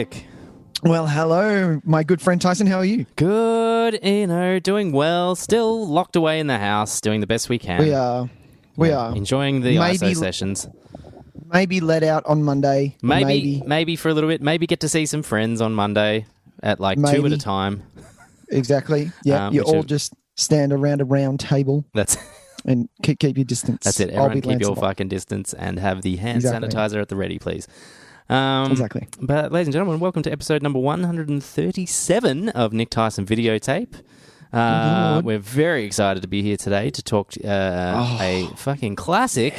Nick. Well, hello, my good friend Tyson. How are you? Good, doing well. Still locked away in the house, doing the best we can. We are. Enjoying the ISO sessions. Maybe let out on Monday. Maybe for a little bit. Maybe get to see some friends on Monday at two at a time. Exactly. Yeah, you all just stand around a round table. And keep your distance. That's it. Everyone keep your fucking distance and have the hand sanitizer at the ready, please. Exactly. But, ladies and gentlemen, welcome to episode number 137 of Nick Tys and Videotape. We're very excited to be here today to talk a fucking classic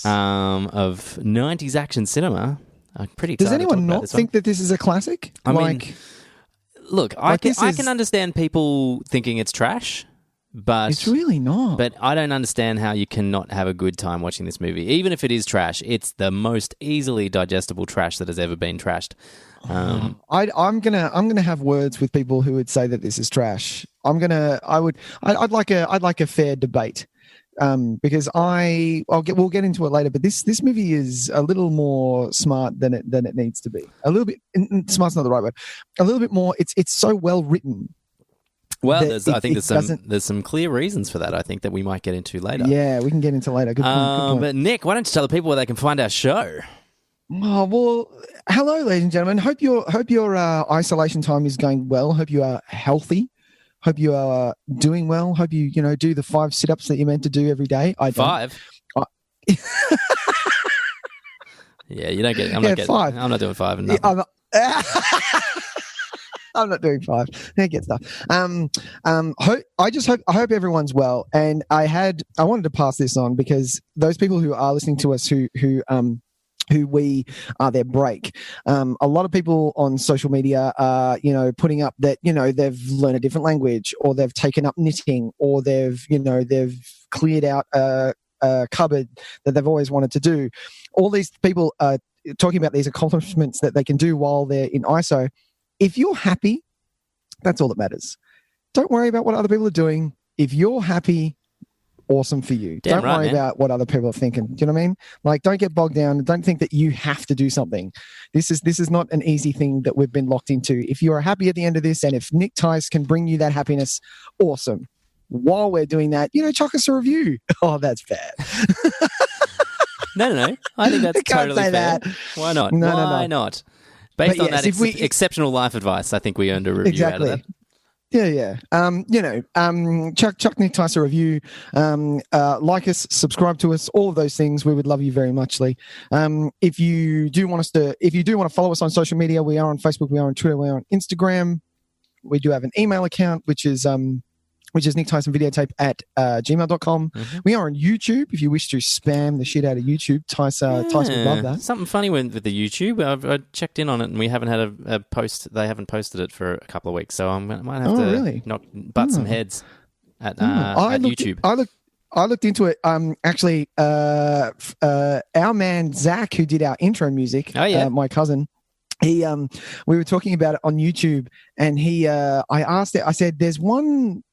of 90s action cinema. I'm pretty excited. Does anyone not think that this is a classic? I mean, look, I can understand people thinking it's trash. But it's really not. But I don't understand how you cannot have a good time watching this movie. Even if it is trash, it's the most easily digestible trash that has ever been trashed. I'm gonna have words with people who would say that this is trash. I'd like a fair debate. Because we'll get into it later, but this movie is a little more smart than it needs to be. A little bit smart's not the right word. A little bit more. It's so well written. Well, there's some clear reasons for that, I think, that we might get into later. Yeah, we can get into later. Good point. But Nick, why don't you tell the people where they can find our show? Oh, well, hello, ladies and gentlemen. Hope your isolation time is going well. Hope you are healthy. Hope you are doing well. Hope you do the 5 sit-ups that you're meant to do every day. I don't. 5? Yeah, you don't get it. 5. I'm not doing 5 and nothing. I'm not doing 5. They get stuff. I hope everyone's well. And I wanted to pass this on because those people who are listening to us who we are their break. A lot of people on social media are, putting up that, they've learned a different language, or they've taken up knitting, or they've cleared out a cupboard that they've always wanted to do. All these people are talking about these accomplishments that they can do while they're in ISO. If you're happy, that's all that matters. Don't worry about what other people are doing. If you're happy, awesome for you. Don't worry about what other people are thinking. Do you know what I mean? Like, don't get bogged down. Don't think that you have to do something. This is not an easy thing that we've been locked into. If you are happy at the end of this, and if Nick Tys can bring you that happiness, awesome. While we're doing that, chuck us a review. Oh, that's bad. No. I think that's totally fair. That. Why not? Why not? Based on that exceptional life advice, I think we earned a review out of that. Yeah. Chuck Nick Tys a review. Like us, subscribe to us, all of those things. We would love you very muchly. If you do want to follow us on social media, we are on Facebook, we are on Twitter, we are on Instagram. We do have an email account, which is Nick Tys and Videotape at gmail.com. Mm-hmm. We are on YouTube. If you wish to spam the shit out of YouTube, Tys would love that. Something funny with the YouTube. I checked in on it, and we haven't had a post. They haven't posted it for a couple of weeks, so I might have to butt some heads at YouTube. I looked into it. Actually, our man Zach, who did our intro music, my cousin. We were talking about it on YouTube, and I said, "There's one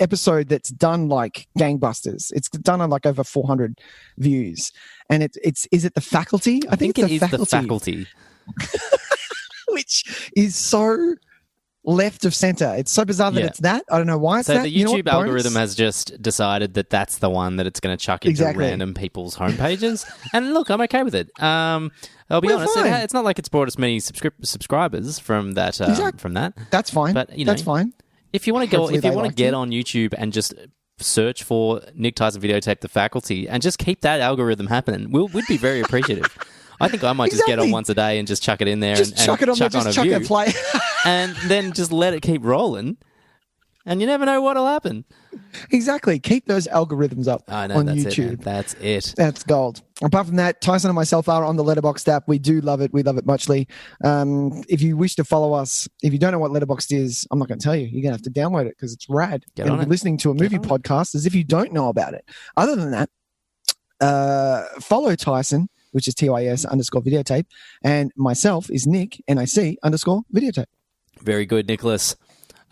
episode that's done like gangbusters. It's done on like over 400 views, and is it The Faculty? I think it is The Faculty, which is so left of center. It's so bizarre that it's that. I don't know why it's that. So the YouTube algorithm has just decided that that's the one that it's going to chuck into random people's homepages. And look, I'm okay with it. I'll be honest. It's not like it's brought us many subscribers from that. From that, that's fine. But that's fine. If you want to get on YouTube and just search for Nick Tys and Videotape The Faculty and just keep that algorithm happening, we'd be very appreciative. I think I might just get on once a day and just chuck it in there and chuck on a view, and then just let it keep rolling. And you never know what'll happen. Exactly. Keep those algorithms up on YouTube. That's it. That's gold. Apart from that, Tyson and myself are on the Letterboxd app. We do love it. We love it muchly. If you wish to follow us, if you don't know what Letterboxd is, I'm not going to tell you. You're going to have to download it because it's rad. Get on it. Listening to a movie podcast as if you don't know about it. Other than that, follow Tyson, which is TYS_videotape, and myself is Nick, NIC_videotape. Very good, Nicholas.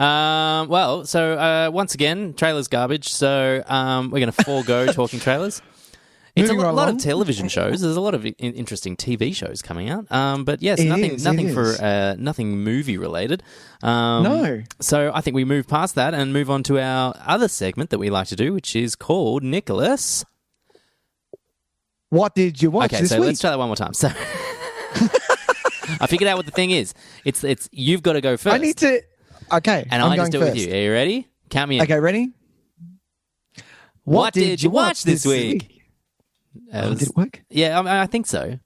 So once again, trailers garbage. So we're going to forego talking trailers. It's a Moving right lot along. of television shows. There's a lot of interesting TV shows coming out. But yes, It nothing is. nothing movie related. No. So I think we move past that and move on to our other segment that we like to do, which is called Nicholas. What did you watch Okay, this so week? let's try that one more time. So I figured out what the thing is. It's you've got to go first. I need to. Okay, and I'm I just do going it with first. you. Are you ready? Count me in. Okay, ready? What did you watch this week? Did it work? Yeah, I think so.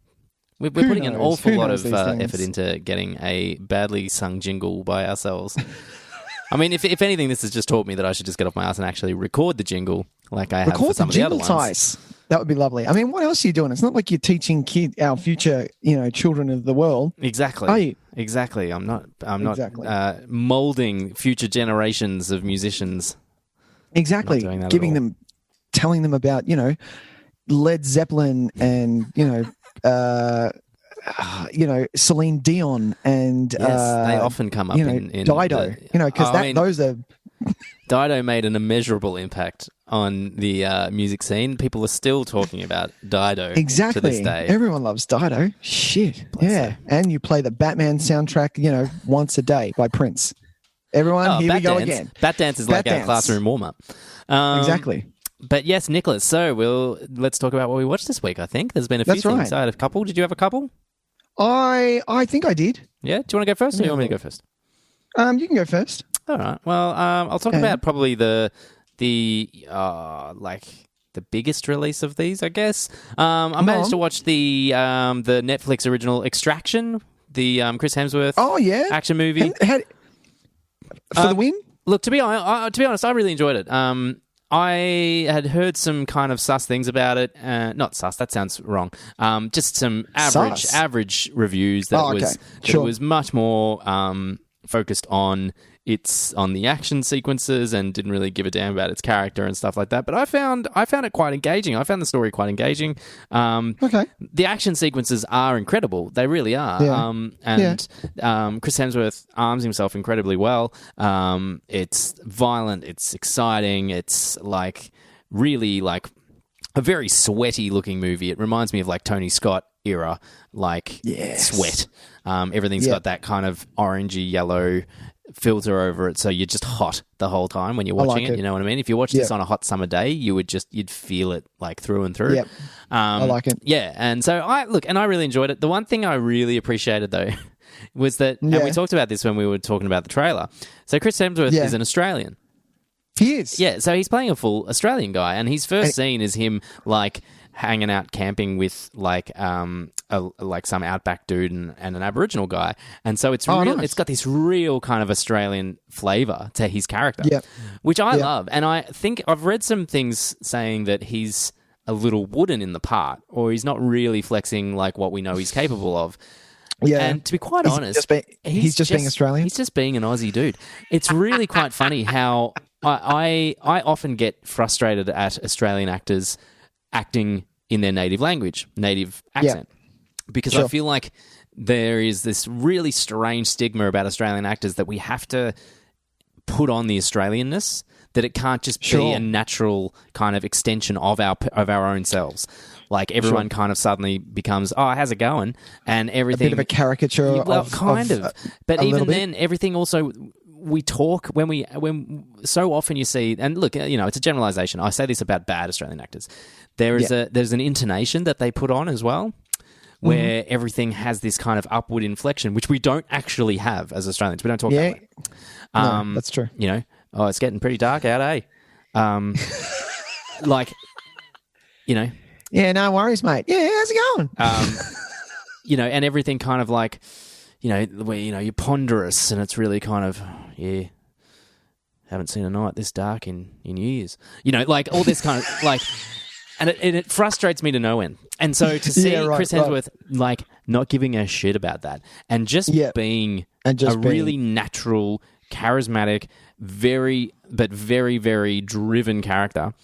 We're Who putting an knows? awful Who lot knows of these things? effort into getting a badly sung jingle by ourselves. I mean, if anything, this has just taught me that I should just get off my ass and actually record the jingle like I have for Record some the of the other jingle, ones. Tys. That would be lovely. I mean, what else are you doing? It's not like you're teaching our future, children of the world. Exactly. Are you? Exactly. I'm not Exactly. molding future generations of musicians. Exactly. Not doing that at Giving all. them, telling them about, Led Zeppelin and, Celine Dion and Yes, they often come up in Dido. the- Those are Dido made an immeasurable impact on the music scene. People are still talking about Dido exactly. to this day. Everyone loves Dido. Shit. Bless yeah. her. And you play the Batman soundtrack, once a day by Prince. Everyone, here we go again. Bat dance is like Bat our dance. classroom warm-up. Exactly. But yes, Nicholas, so let's talk about what we watched this week, I think. There's been a few That's things. right. I had a couple. Did you have a couple? I think I did. Yeah? Do you want to go first or do you want me to go first? You can go first. All right. Well, I'll talk Okay. about probably the biggest release of these, I guess. I managed to watch the Netflix original Extraction, the Chris Hemsworth Oh, yeah. action movie. For the win? Look, to be honest, I really enjoyed it. I had heard some kind of sus things about it. Not sus, that sounds wrong. Just some Sus? average reviews that Okay. it was much more focused on the action sequences and didn't really give a damn about its character and stuff like that. But I found it quite engaging. I found the story quite engaging. Okay. The action sequences are incredible. They really are. Yeah. Chris Hemsworth arms himself incredibly well. It's violent. It's exciting. It's really a very sweaty looking movie. It reminds me of Tony Scott era, Yes. sweat. Everything's got that kind of orangey yellow filter over it, so you're just hot the whole time when you're watching it. You know what I mean? If you watch this on a hot summer day, you'd feel it through and through. Yep. I like it. Yeah, and so I really enjoyed it. The one thing I really appreciated though was that, and we talked about this when we were talking about the trailer. So Chris Hemsworth is an Australian. He is. Yeah, so he's playing a full Australian guy, and his first scene is him hanging out camping with some outback dude and an Aboriginal guy, and so it's nice. It's got this real kind of Australian flavour to his character, which I love. And I think I've read some things saying that he's a little wooden in the part, or he's not really flexing what we know he's capable of. Yeah. And to be quite honest, he's just being Australian. He's just being an Aussie dude. It's really quite funny how I often get frustrated at Australian actors acting in their native language, native accent, because I feel like there is this really strange stigma about Australian actors that we have to put on the Australianness, that it can't just be a natural kind of extension of our own selves. Everyone kind of suddenly becomes, oh, how's it going? And everything. A bit of a caricature But even then, everything also, we talk when so often you see, and look, it's a generalization. I say this about bad Australian actors. There's an intonation that they put on as well, where everything has this kind of upward inflection, which we don't actually have as Australians. We don't talk that way. No, that's true. It's getting pretty dark out, eh? Yeah, no worries, mate. Yeah, how's it going? And everything kind of where, you're ponderous, and it's really kind of, haven't seen a night this dark in years. All this kind of, and it frustrates me to no end. And so to see Chris Hemsworth, not giving a shit about that, and just being really natural, charismatic, very, very driven character,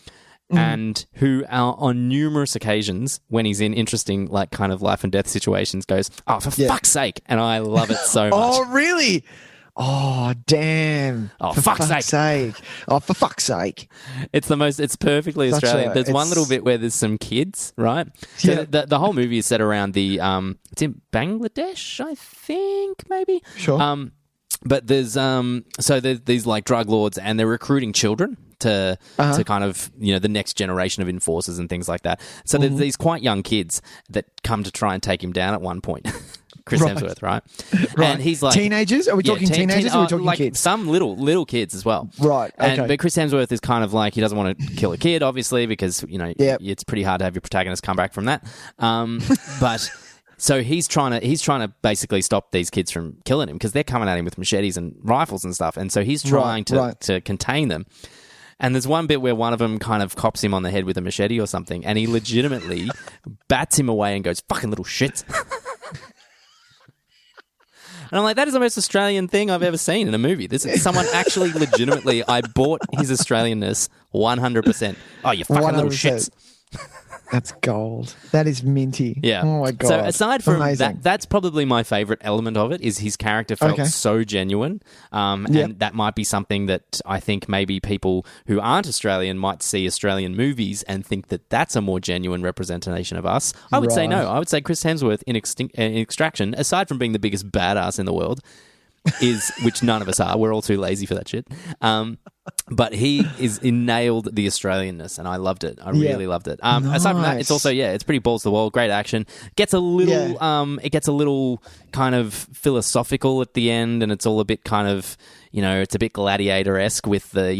and who on numerous occasions, when he's in interesting, kind of life and death situations, goes, oh, for fuck's sake. And I love it so much. Oh, really? Oh, damn. Oh, For fuck's sake. Oh, for fuck's sake. It's perfectly Australian. There's one little bit where there's some kids, right? So Yeah. the whole movie is set around it's in Bangladesh, I think, maybe. Sure. But there's these like drug lords, and they're recruiting children to kind of, the next generation of enforcers and things like that. So there's these quite young kids that come to try and take him down at one point. Chris Hemsworth, right? Right. And he's like, teenagers? Are we talking teenagers or are we talking like kids? some little kids as well. Right. Okay. But Chris Hemsworth is kind of like, he doesn't want to kill a kid, obviously, because, it's pretty hard to have your protagonist come back from that. But so he's trying to basically stop these kids from killing him, because they're coming at him with machetes and rifles and stuff. And so he's trying to contain them. And there's one bit where one of them kind of cops him on the head with a machete or something, and he legitimately bats him away and goes, "Fucking little shit." And I'm like, that is the most Australian thing I've ever seen in a movie. This is someone actually legitimately, I bought his Australianness 100%. Oh, you fucking 100%. Little shits. That's gold. That is minty. Yeah. Oh my God. So aside from Amazing. that's probably my favourite element of it, is his character felt so genuine. And that might be something that I think maybe people who aren't Australian might see Australian movies and think that that's a more genuine representation of us. I would say no. I would say Chris Hemsworth in Extraction, aside from being the biggest badass in the world, which none of us are. We're all too lazy for that shit. But he nailed the Australianness, and I loved it. I really loved it. Aside from that, it's also it's pretty balls to the wall, great action. Gets a little it gets a little kind of philosophical at the end, and it's all a bit kind of, it's a bit Gladiator-esque with the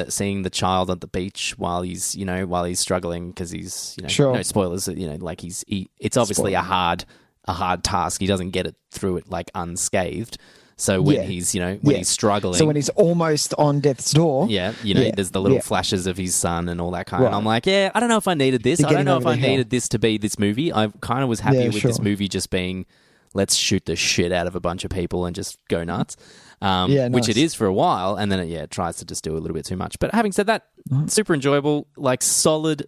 seeing the child at the beach while he's struggling, because he's no spoilers, like it's obviously a hard task. He doesn't get it through it like unscathed. So when he's struggling, so when he's almost on death's door, there's the little flashes of his son and all that kind. Right. And I'm like, I don't know if I needed this. I don't know if I needed this to be this movie. I kind of was happy with this movie just being, let's shoot the shit out of a bunch of people and just go nuts. Which it is for a while, and then it tries to just do a little bit too much. But having said that, super enjoyable, like solid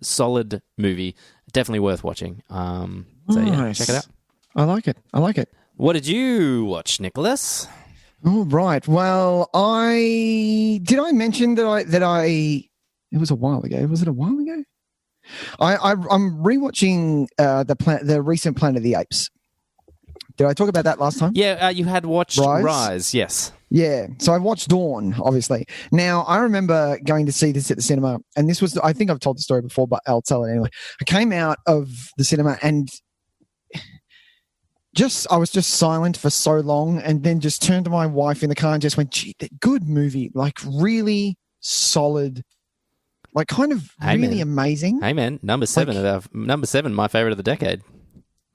movie, definitely worth watching. Check it out. I like it. What did you watch, Nicholas? Oh, right. Well, did I mention that it was a while ago. Was it a while ago? I'm rewatching the recent Planet of the Apes. Did I talk about that last time? Yeah, you had watched Rise, yes. Yeah, so I watched Dawn, obviously. Now, I remember going to see this at the cinema, and this was, I think I've told the story before, but I'll tell it anyway. I came out of the cinema and I was just silent for so long, and then just turned to my wife in the car and just went, "Gee, good movie, like really solid, like kind of really amazing." Hey man, number 7, my favorite of the decade.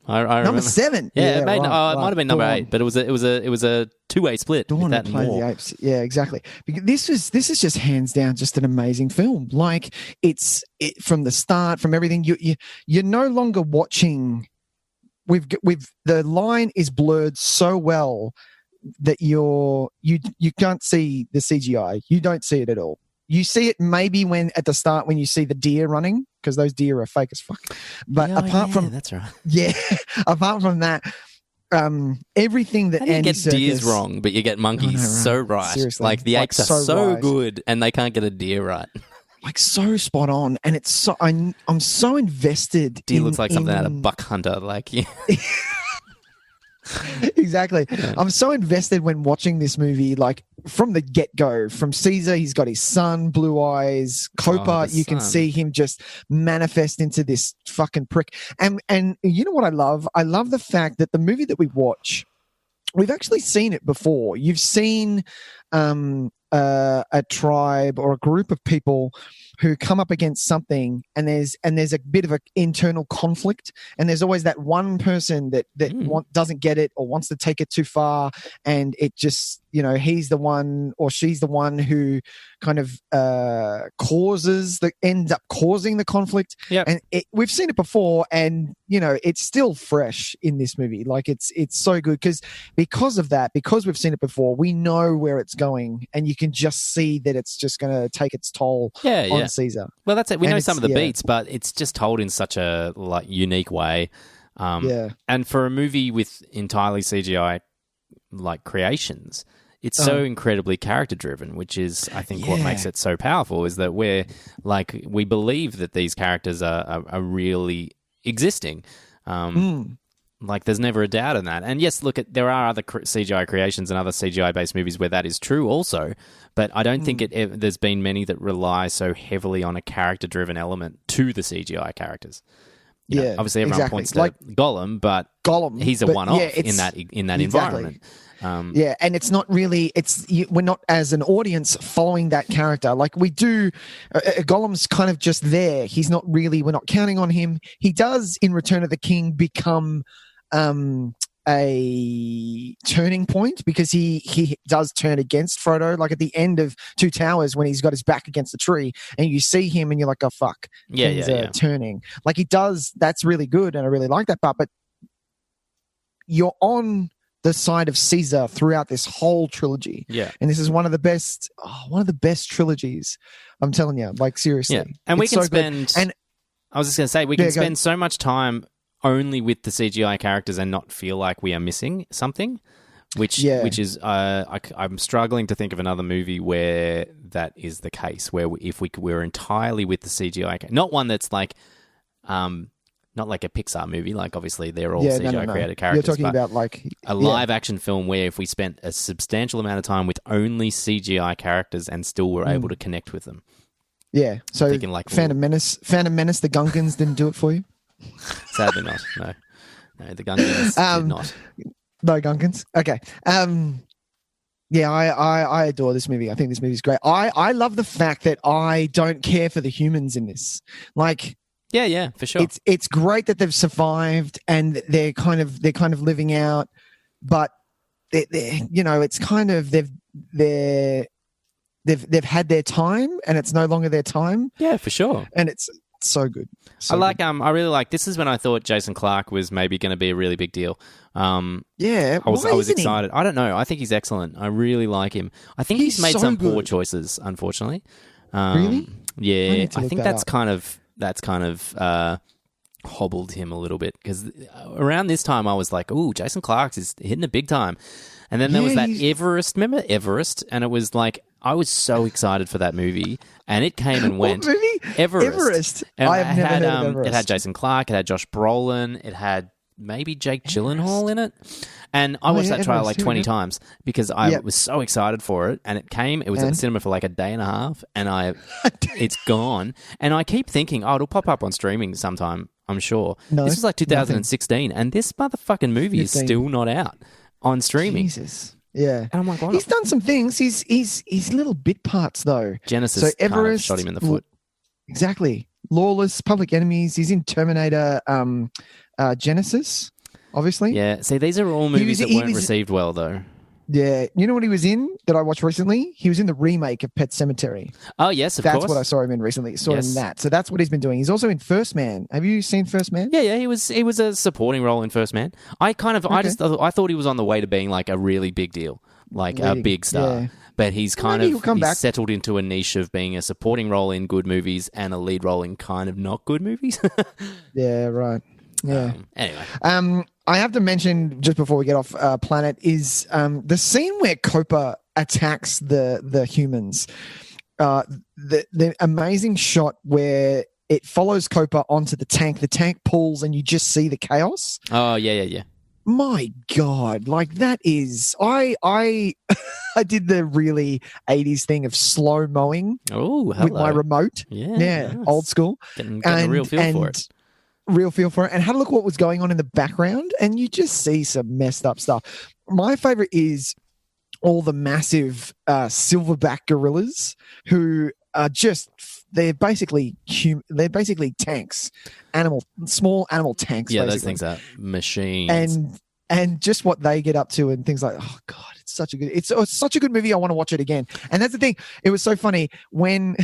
I remember. Number 7, it might have been number 8, but it was a 2-way split. Dawn of Planet of the Apes, yeah, exactly. Because this is just hands down just an amazing film. Like it from the start, from everything. You're no longer watching. The line is blurred so well that you can't see the CGI. You don't see it at all. You see it maybe at the start when you see the deer running, because those deer are fake as fuck. But apart from that's right. Yeah, apart from that, everything that you get deers wrong, but you get monkeys so right. Seriously, like the apes are so right. good, and they can't get a deer right. Like so spot on, and it's so I'm so invested. Deer looks like something out of Buck Hunter, like yeah. Exactly. Yeah. I'm so invested when watching this movie, like from the get-go. From Caesar, he's got his son, Blue Eyes. Copa, you can see him just manifest into this fucking prick. And you know what I love? I love the fact that the movie that we watch, we've actually seen it before. You've seen a tribe or a group of people who come up against something, and there's a bit of an internal conflict, and there's always that one person that doesn't get it or wants to take it too far, and it just, he's the one or she's the one who kind of ends up causing the conflict. Yep. And we've seen it before, and it's still fresh in this movie. Like it's so good because of that, because we've seen it before, we know where it's going, and you can just see that it's just going to take its toll on Caesar. Well, that's it. We know some of the beats, but it's just told in such a unique way. And for a movie with entirely CGI, like creations, it's so incredibly character driven, which is, I think, what makes it so powerful, is that we believe that these characters are really existing. Like, there's never a doubt in that. And yes, look, there are other CGI creations and other CGI-based movies where that is true also, but I don't think there's been many that rely so heavily on a character-driven element to the CGI characters. You know, obviously, everyone points to Gollum, but he's a one-off in that environment. And it's not really. We're not, as an audience, following that character like we do. Gollum's kind of just there. He's not really. We're not counting on him. He does in Return of the King become a turning point, because he does turn against Frodo, like at the end of Two Towers when he's got his back against the tree and you see him and you're like, oh fuck, things are turning. Like he does. That's really good, and I really like that part. But you're on the side of Caesar throughout this whole trilogy. Yeah. And this is one of the best trilogies. I'm telling you, like, seriously. Yeah. And we can spend, and I was just going to say, we can spend so much time only with the CGI characters and not feel like we are missing something, which is, I'm struggling to think of another movie where that is the case, where if we're entirely with the CGI, not one that's like, not like a Pixar movie, like obviously they're all CGI created characters. You're talking about like a live action film where if we spent a substantial amount of time with only CGI characters and still were able to connect with them. Yeah. So thinking like Phantom Menace, the Gungans didn't do it for you? Sadly not. No, the Gungans did not. No Gungans. Okay. Yeah, I adore this movie. I think this movie's great. I love the fact that I don't care for the humans in this. Like, yeah, for sure. It's great that they've survived and they're kind of living out, but it's kind of they've had their time and it's no longer their time. Yeah, for sure. And it's so good. So I really like. This is when I thought Jason Clarke was maybe going to be a really big deal. I was excited. I don't know. I think he's excellent. I really like him. I think he's made some poor choices, unfortunately. Really? Yeah, I think that's kind of hobbled him a little bit, because around this time I was like, "Ooh, Jason Clarke is hitting it big time," and then there was that Everest. Remember Everest? And it was like I was so excited for that movie, and it came and went. What movie? Everest. And I have never heard of Everest. It had Jason Clarke. It had Josh Brolin. It had maybe Jake Gyllenhaal in it. And I watched that trailer like 20 times because I was so excited for it. And it came, it was at the cinema for like a day and a half, and it's gone. And I keep thinking, it'll pop up on streaming sometime, I'm sure. No, this was like 2016, and this motherfucking movie is still not out on streaming. Jesus. Yeah. And I'm like, what? He's done some things. He's little bit parts though. Genesis kind of shot him in the foot. Exactly. Lawless, Public Enemies. He's in Terminator Genesis, obviously. Yeah. See, these are all movies that weren't received well, though. Yeah. You know what he was in that I watched recently? He was in the remake of Pet Sematary. Oh, yes, of course. That's what I saw him in recently. Saw him in that. So that's what he's been doing. He's also in First Man. Have you seen First Man? Yeah. He was a supporting role in First Man. I thought he was on the way to being like a really big deal, like a big star. Yeah. But he's he's settled into a niche of being a supporting role in good movies and a lead role in kind of not good movies. Yeah, right. Yeah. Anyway. I have to mention, just before we get off planet, is the scene where Copa attacks the humans. The amazing shot where it follows Copa onto the tank. The tank pulls and you just see the chaos. Oh, yeah. My God, like that is I I did the really 80s thing of slow mowing with my remote. Yeah, nice. Old school. Getting a real feel for it. Real feel for it. And had a look at what was going on in the background, and you just see some messed up stuff. My favorite is all the massive silverback gorillas who are just they're basically tanks, small animal tanks. Yeah, basically. Those things are machines. And just what they get up to and things like, oh God, it's such a good movie. I want to watch it again. And that's the thing. It was so funny when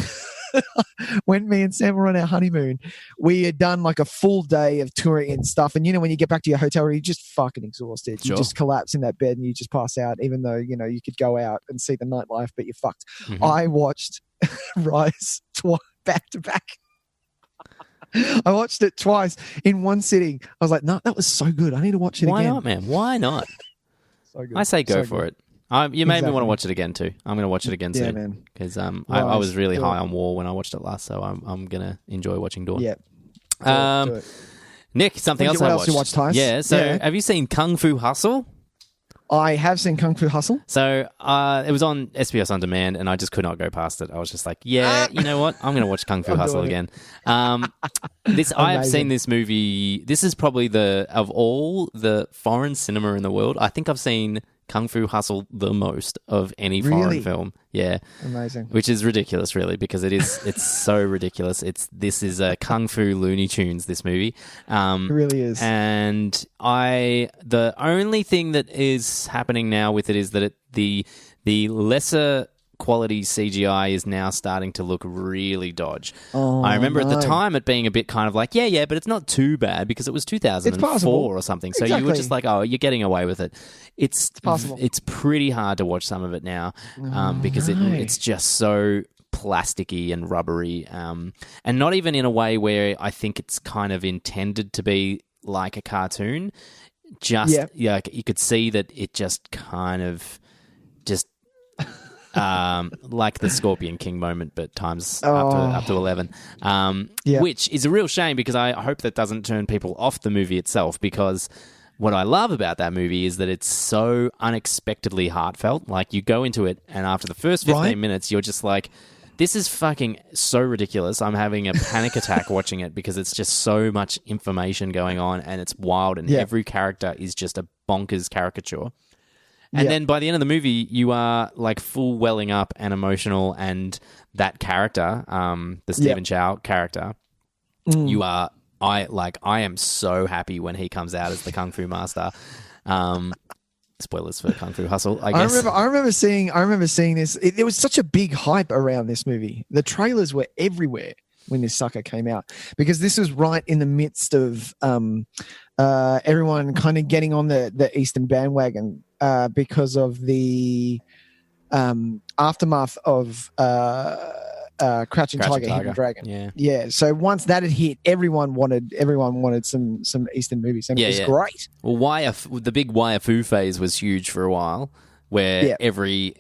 when me and Sam were on our honeymoon, we had done like a full day of touring and stuff. And when you get back to your hotel room, you're just fucking exhausted. Sure. You just collapse in that bed and you just pass out, even though you could go out and see the nightlife, but you're fucked. Mm-hmm. I watched Rise back to back. I watched it twice in one sitting. I was like, no, that was so good. I need to watch it again. Why not, man? Why not? So good. I say go So for good. it. You made me Exactly. want to watch it again too. I'm going to watch it again Yeah, soon. man. Because Right. I was really Do high it. on War when I watched it last, so I'm going to enjoy watching Dawn. Yeah. Do it. Nick, something else What I else watched. you watched, Tys? Yeah, so Yeah. have you seen Kung Fu Hustle? I have seen Kung Fu Hustle. So it was on SBS On Demand, and I just could not go past it. I was just like, yeah, you know what? I'm going to watch Kung Fu Hustle again. I have seen this movie. This is probably of all the foreign cinema in the world, I think I've seen Kung Fu Hustle the most of any foreign film. Yeah. Amazing. Which is ridiculous, really, because it's so ridiculous. This is a Kung Fu Looney Tunes, this movie. It really is. And the only thing that is happening now with it is that the lesser quality CGI is now starting to look really dodge. I remember at the time it being a bit kind of like, yeah, but it's not too bad because it was 2004 or something. So you were just like, oh, you're getting away with it. It's possible. It's pretty hard to watch some of it now because it's just so plasticky and rubbery, and not even in a way where I think it's kind of intended to be like a cartoon. You could see that it just kind of like the Scorpion King moment, but times up to 11, which is a real shame because I hope that doesn't turn people off the movie itself, because what I love about that movie is that it's so unexpectedly heartfelt. Like, you go into it and after the first 15 minutes, you're just like, this is fucking so ridiculous. I'm having a panic attack watching it because it's just so much information going on and it's wild, and every character is just a bonkers caricature. And then by the end of the movie, you are like full welling up and emotional, and that character, the Stephen Chow character, you are. I am so happy when he comes out as the Kung Fu Master. Spoilers for Kung Fu Hustle, I guess. I remember seeing this. There was such a big hype around this movie. The trailers were everywhere when this sucker came out, because this was right in the midst of everyone kind of getting on the Eastern bandwagon because of the aftermath of Crouching Tiger, Hidden Dragon. Yeah. So once that had hit, everyone wanted some Eastern movies, and it was great. Well, the big Waifu phase was huge for a while, where every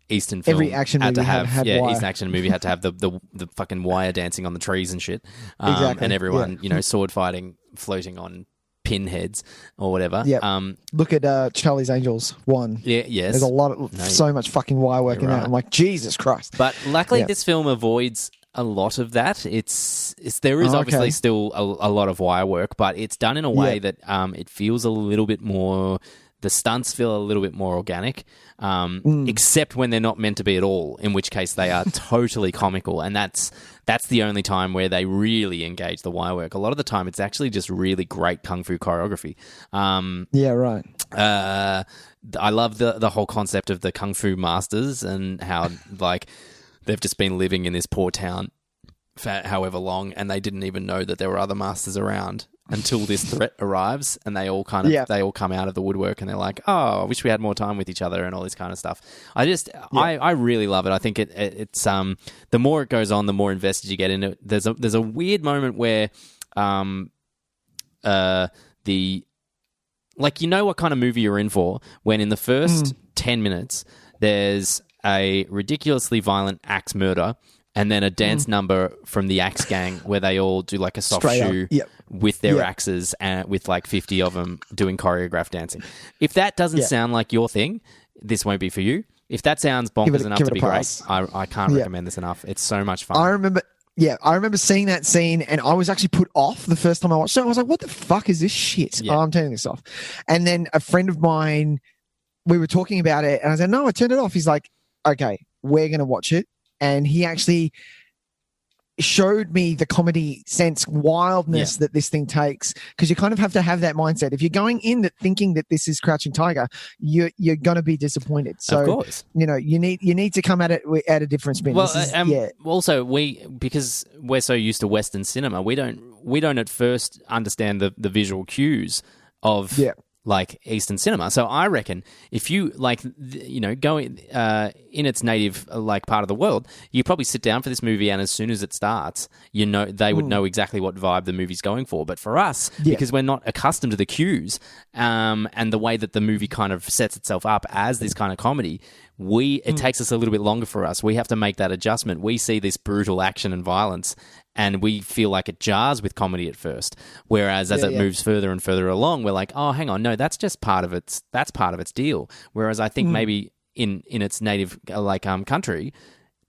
Eastern film, every action movie had Eastern action movie had to have the fucking wire dancing on the trees and shit, and everyone sword fighting, floating on pinheads or whatever. Look at Charlie's Angels 1. Yes. There's a lot of so much fucking wire work in that. I'm like, Jesus Christ. But luckily this film avoids a lot of that. There is obviously still a lot of wire work, but it's done in a way that it feels a little bit more. The stunts feel a little bit more organic, except when they're not meant to be at all, in which case they are totally comical, and that's the only time where they really engage the wire work. A lot of the time, it's actually just really great kung fu choreography. Right. I love the whole concept of the kung fu masters and how they've just been living in this poor town for however long, and they didn't even know that there were other masters around until this threat arrives, and they all come out of the woodwork, and they're like, "Oh, I wish we had more time with each other," and all this kind of stuff. I really love it. I think it's the more it goes on, the more invested you get in it. There's a weird moment where you know what kind of movie you're in for when in the first 10 minutes there's a ridiculously violent axe murder, and then a dance number from the Axe Gang where they all do like a soft shoe with their axes, and with like 50 of them doing choreographed dancing. If that doesn't sound like your thing, this won't be for you. If that sounds bonkers enough to be great, I can't recommend this enough. It's so much fun. I remember seeing that scene, and I was actually put off the first time I watched it. I was like, what the fuck is this shit? Yeah. I'm turning this off. And then a friend of mine, we were talking about it, and I said, no, I turned it off. He's like, okay, we're going to watch it. And he actually showed me the comedy sense, wildness that this thing takes, because you kind of have to have that mindset. If you're going in thinking that this is Crouching Tiger, you're going to be disappointed. So, of course, you need to come at it at a different spin. Well, also because we're so used to Western cinema, we don't at first understand the visual cues of like Eastern cinema. So I reckon if you go in its native like part of the world, you probably sit down for this movie, and as soon as it starts, they would know exactly what vibe the movie's going for. But for us, because we're not accustomed to the cues and the way that the movie kind of sets itself up as this kind of comedy, it takes us a little bit longer for us. We have to make that adjustment. We see this brutal action and violence, and we feel like it jars with comedy at first. Whereas as it moves further and further along, we're like, oh, hang on, no, that's just part of its deal. Whereas I think maybe in its native country,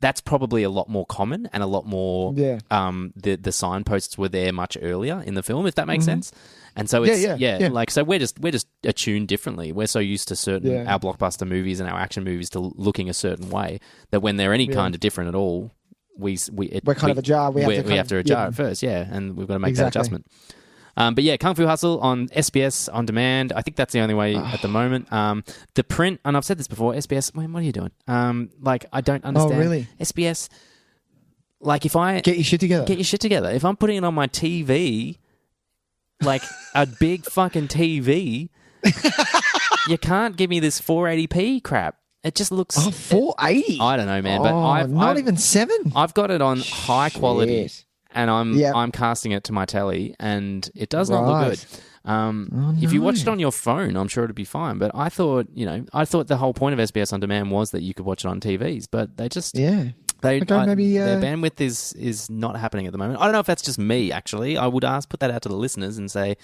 that's probably a lot more common and a lot more. The signposts were there much earlier in the film, if that makes sense. And so it's so we're just attuned differently. We're so used to certain our blockbuster movies and our action movies to looking a certain way that when they're any kind of different at all, we're kind of ajar. We have to ajar it first, and we've got to make that adjustment. But Kung Fu Hustle on SBS On Demand. I think that's the only way at the moment. The print, and I've said this before, SBS, what are you doing? I don't understand. Oh, really? SBS, if I... Get your shit together. Get your shit together. If I'm putting it on my TV, like a big fucking TV, you can't give me this 480p crap. It just looks... 480? I don't know, man. But I've even 7? I've got it on high quality, and I'm casting it to my telly, and it does not look good. If you watched it on your phone, I'm sure it'd be fine. But I thought the whole point of SBS On Demand was that you could watch it on TVs, but they just... Yeah. Their bandwidth is not happening at the moment. I don't know if that's just me, actually. I would put that out to the listeners and say...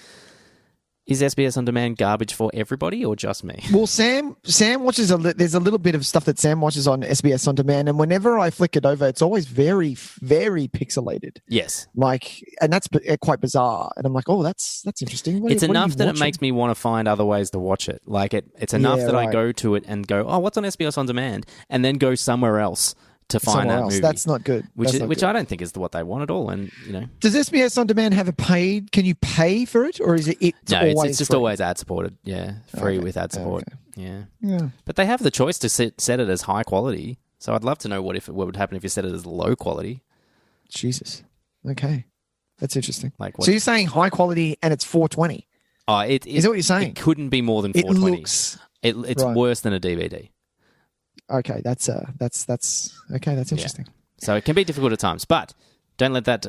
Is SBS On Demand garbage for everybody or just me? Well, Sam watches there's a little bit of stuff that Sam watches on SBS On Demand, and whenever I flick it over, it's always very, very pixelated. Yes. And that's quite bizarre. And I'm like, oh, that's interesting. It's enough that it makes me want to find other ways to watch it. It's enough that I go to it and go, oh, what's on SBS On Demand? And then go somewhere else to find that movie. That's not good. Which I don't think is what they want at all. And does SBS On Demand have a paid? Can you pay for it, or is it? No, it's just always ad supported. Yeah, free with ad support. Okay. Yeah. But they have the choice to set it as high quality. So I'd love to know what would happen if you set it as low quality. Jesus. Okay, that's interesting. So you're saying high quality and it's 420? Oh, is that what you're saying? It couldn't be more than 420. It's right. Worse than a DVD. Okay, that's interesting. Yeah. So it can be difficult at times, but don't let that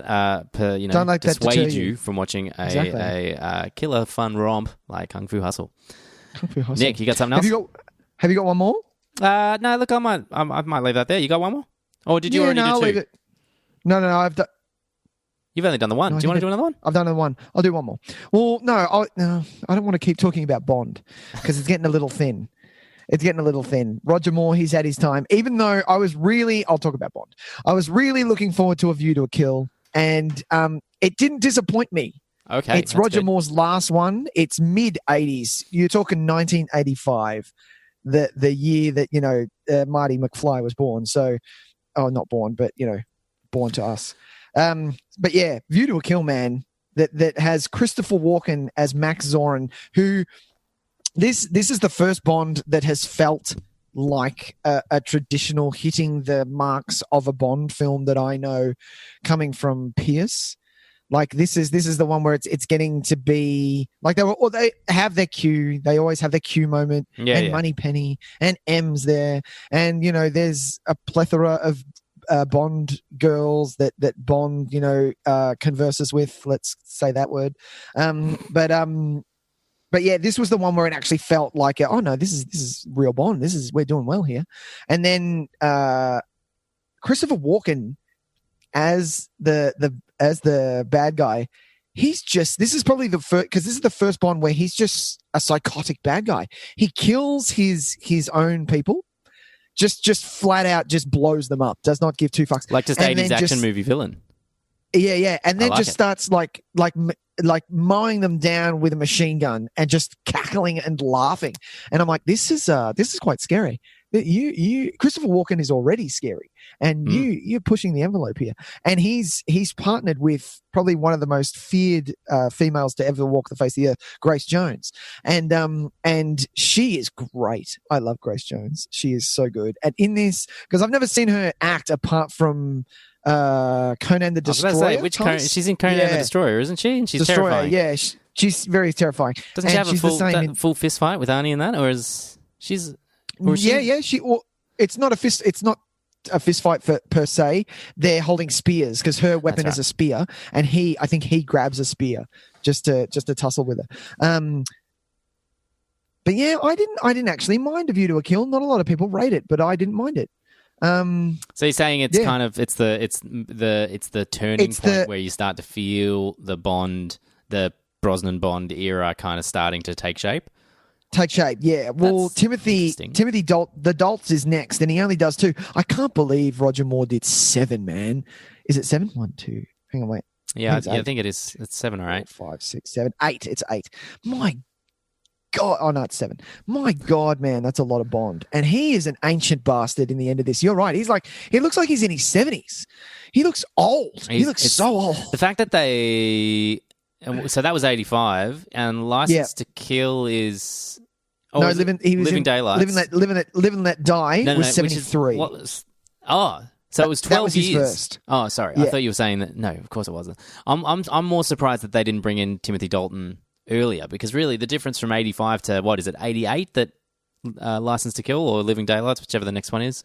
dissuade you from watching a killer fun romp like Kung Fu Hustle. Nick, you got something else? Have you got one more? No. Look, I might leave that there. You got one more? Or did you already do 2? Leave it. No. I've done. You've only done the one. Do you want to do another one? I've done the one. I'll do one more. Well, no, I don't want to keep talking about Bond because it's getting a little thin. Roger Moore, he's had his time. Even though I'll talk about Bond. I was really looking forward to A View to a Kill, and it didn't disappoint me. Okay, it's Roger Moore's last one. It's mid-'80s. You're talking 1985, the year that Marty McFly was born. So, not born, but born to us. But yeah, View to a Kill, man. That has Christopher Walken as Max Zorin, who. This is the first Bond that has felt like a traditional hitting the marks of a Bond film that I know coming from Pierce. This is the one where it's getting to be like they have their Q. They always have their Q moment and Moneypenny and M's there. And, there's a plethora of Bond girls that Bond, converses with, let's say that word. But yeah, this was the one where it actually felt like, this is real Bond. We're doing well here. And then Christopher Walken as the bad guy, this is probably the first, because this is the first Bond where he's just a psychotic bad guy. He kills his own people, just flat out just blows them up. Does not give two fucks. Like just 80s action movie villain. Yeah, and then starts like mowing them down with a machine gun and just cackling and laughing. And I'm like, this is quite scary. You Christopher Walken is already scary, and you're pushing the envelope here. And he's partnered with probably one of the most feared females to ever walk the face of the earth, Grace Jones, and she is great. I love Grace Jones. She is so good. And in this, because I've never seen her act apart from Conan the Destroyer. She's in Conan the Destroyer, isn't she? And she's Destroyer, terrifying. Yeah, She's very terrifying. Doesn't she have a full fist fight with Arnie in that, or is she's? Yeah. It's not a fist. It's not a fist fight per se. They're holding spears because her weapon is a spear, and I think he grabs a spear just to tussle with her. But yeah, I didn't actually mind A View to a Kill. Not a lot of people rate it, but I didn't mind it. So you're saying it's kind of it's the turning point where you start to feel the Brosnan Bond era kind of starting to take shape. Yeah. Well, Timothy Daltz is next, and he only does 2. I can't believe Roger Moore did 7. Man, is it 7? 1, 2. Hang on, wait. Yeah, I think it is. It's 7 or 8. 4, 5, 6, 7, 8. It's 8. My God. Oh no, it's 7. My God, man, that's a lot of Bond, and he is an ancient bastard. In the end of this, you're right. He looks like he's in his 70s. He looks old. He looks so old. The fact that so that was 85, and License to Kill is Living Daylights. Living Let Die was 73. So it was 12 years. His first. Oh, sorry. Yeah. I thought you were saying that. No, of course it wasn't. I'm more surprised that they didn't bring in Timothy Dalton earlier, because really the difference from 85 to 88 that License to Kill or Living Daylights, whichever the next one is,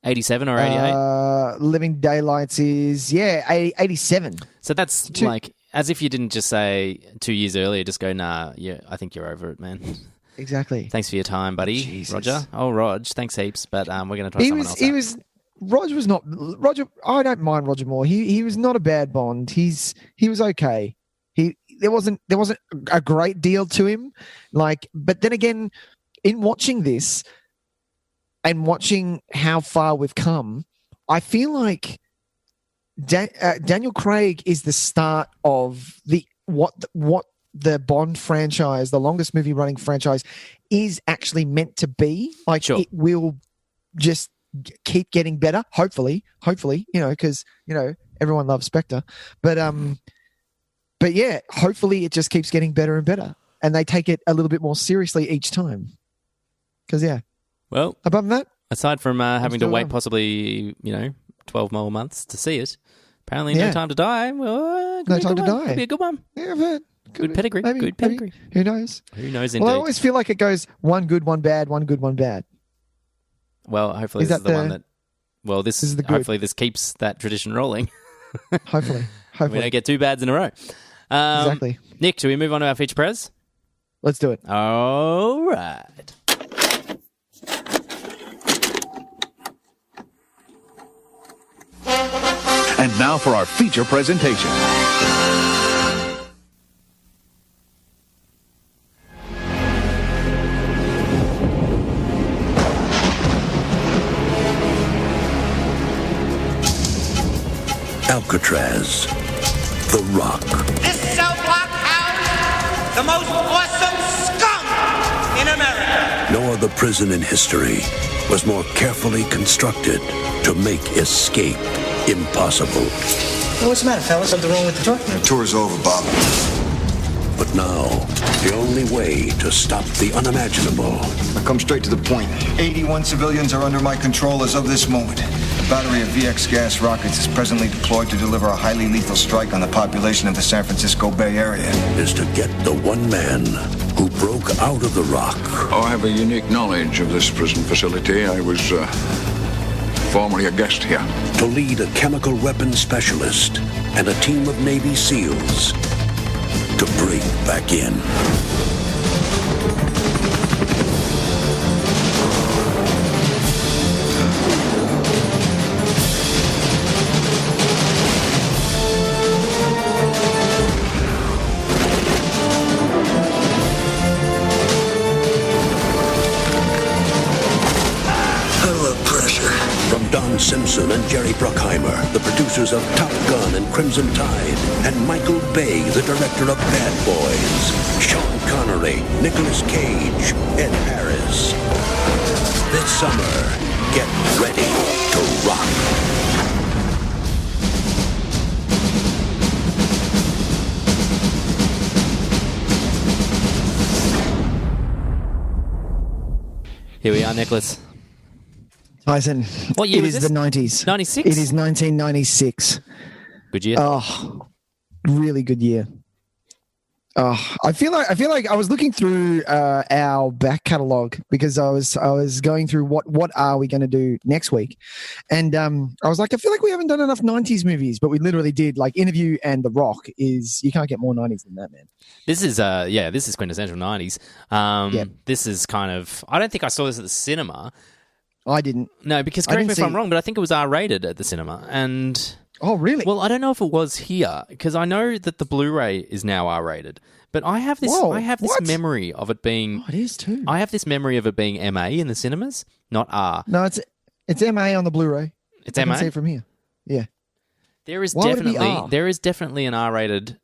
87 or 88. Living Daylights is 87. So that's like as if you didn't just say 2 years earlier, just go, nah, yeah, I think you're over it, man. Exactly. Thanks for your time, buddy. Jesus. Roger. Oh, Rog, thanks heaps, but we're going to try someone else. Roger was not Roger. I don't mind Roger Moore. He was not a bad Bond. He was okay. There wasn't a great deal to him. But then again, in watching this and watching how far we've come, I feel like Daniel Craig is the start of what the Bond franchise, the longest movie running franchise, is actually meant to be. It will just keep getting better. Hopefully, because everyone loves Spectre, but yeah, hopefully it just keeps getting better and better, and they take it a little bit more seriously each time. Because well, above that, aside from having to wait possibly 12 more months to see it, apparently No Time to Die. Well, No Time to Die could be a good one. Yeah, but good pedigree. Maybe, good pedigree. Who knows? Who knows? Indeed. Well, I always feel like it goes one good, one bad, one good, one bad. Well, hopefully this is the one that. Well, this is the good. Hopefully this keeps that tradition rolling. Hopefully. We don't get 2 bads in a row. Exactly. Nick, should we move on to our feature prez? Let's do it. All right. And now for our feature presentation. Alcatraz, The Rock. This cell block housed the most awesome scum in America. No other prison in history was more carefully constructed to make escape impossible. Well, what's the matter, fellas? Something wrong with the tour? The tour's over, Bob. But now, the only way to stop the unimaginable. I come straight to the point. 81 civilians are under my control as of this moment. A battery of VX gas rockets is presently deployed to deliver a highly lethal strike on the population of the San Francisco Bay Area. Is to get the one man who broke out of the rock. Oh, I have a unique knowledge of this prison facility. I was formerly a guest here. To lead a chemical weapons specialist and a team of Navy SEALs to break back in. Simpson and Jerry Bruckheimer, the producers of Top Gun and Crimson Tide, and Michael Bay, the director of Bad Boys, Sean Connery, Nicolas Cage, Ed Harris. This summer, get ready to rock. Here we are, Nicholas. Tyson, what year it is this? The 90s. 96? It is 1996. Good year. Oh, really good year. I feel like I was looking through our back catalogue because I was going through what are we going to do next week, and I was like, I feel like we haven't done enough 90s movies, but we literally did. Like Interview and The Rock is, you can't get more 90s than that, man. This is this is quintessential 90s. This is kind of, I don't think I saw this at the cinema. I didn't. No, because correct me if I'm wrong, but I think it was R-rated at the cinema, and. Oh, really? Well, I don't know if it was here because I know that the Blu-ray is now R-rated, but I have this. Whoa, I have this what? memory of it being. Oh, it is too. I have this memory of it being MA in the cinemas, not R. No, it's MA on the Blu-ray. It's I MA. can see it from here. Yeah. There is Why would it be R? definitely an R-rated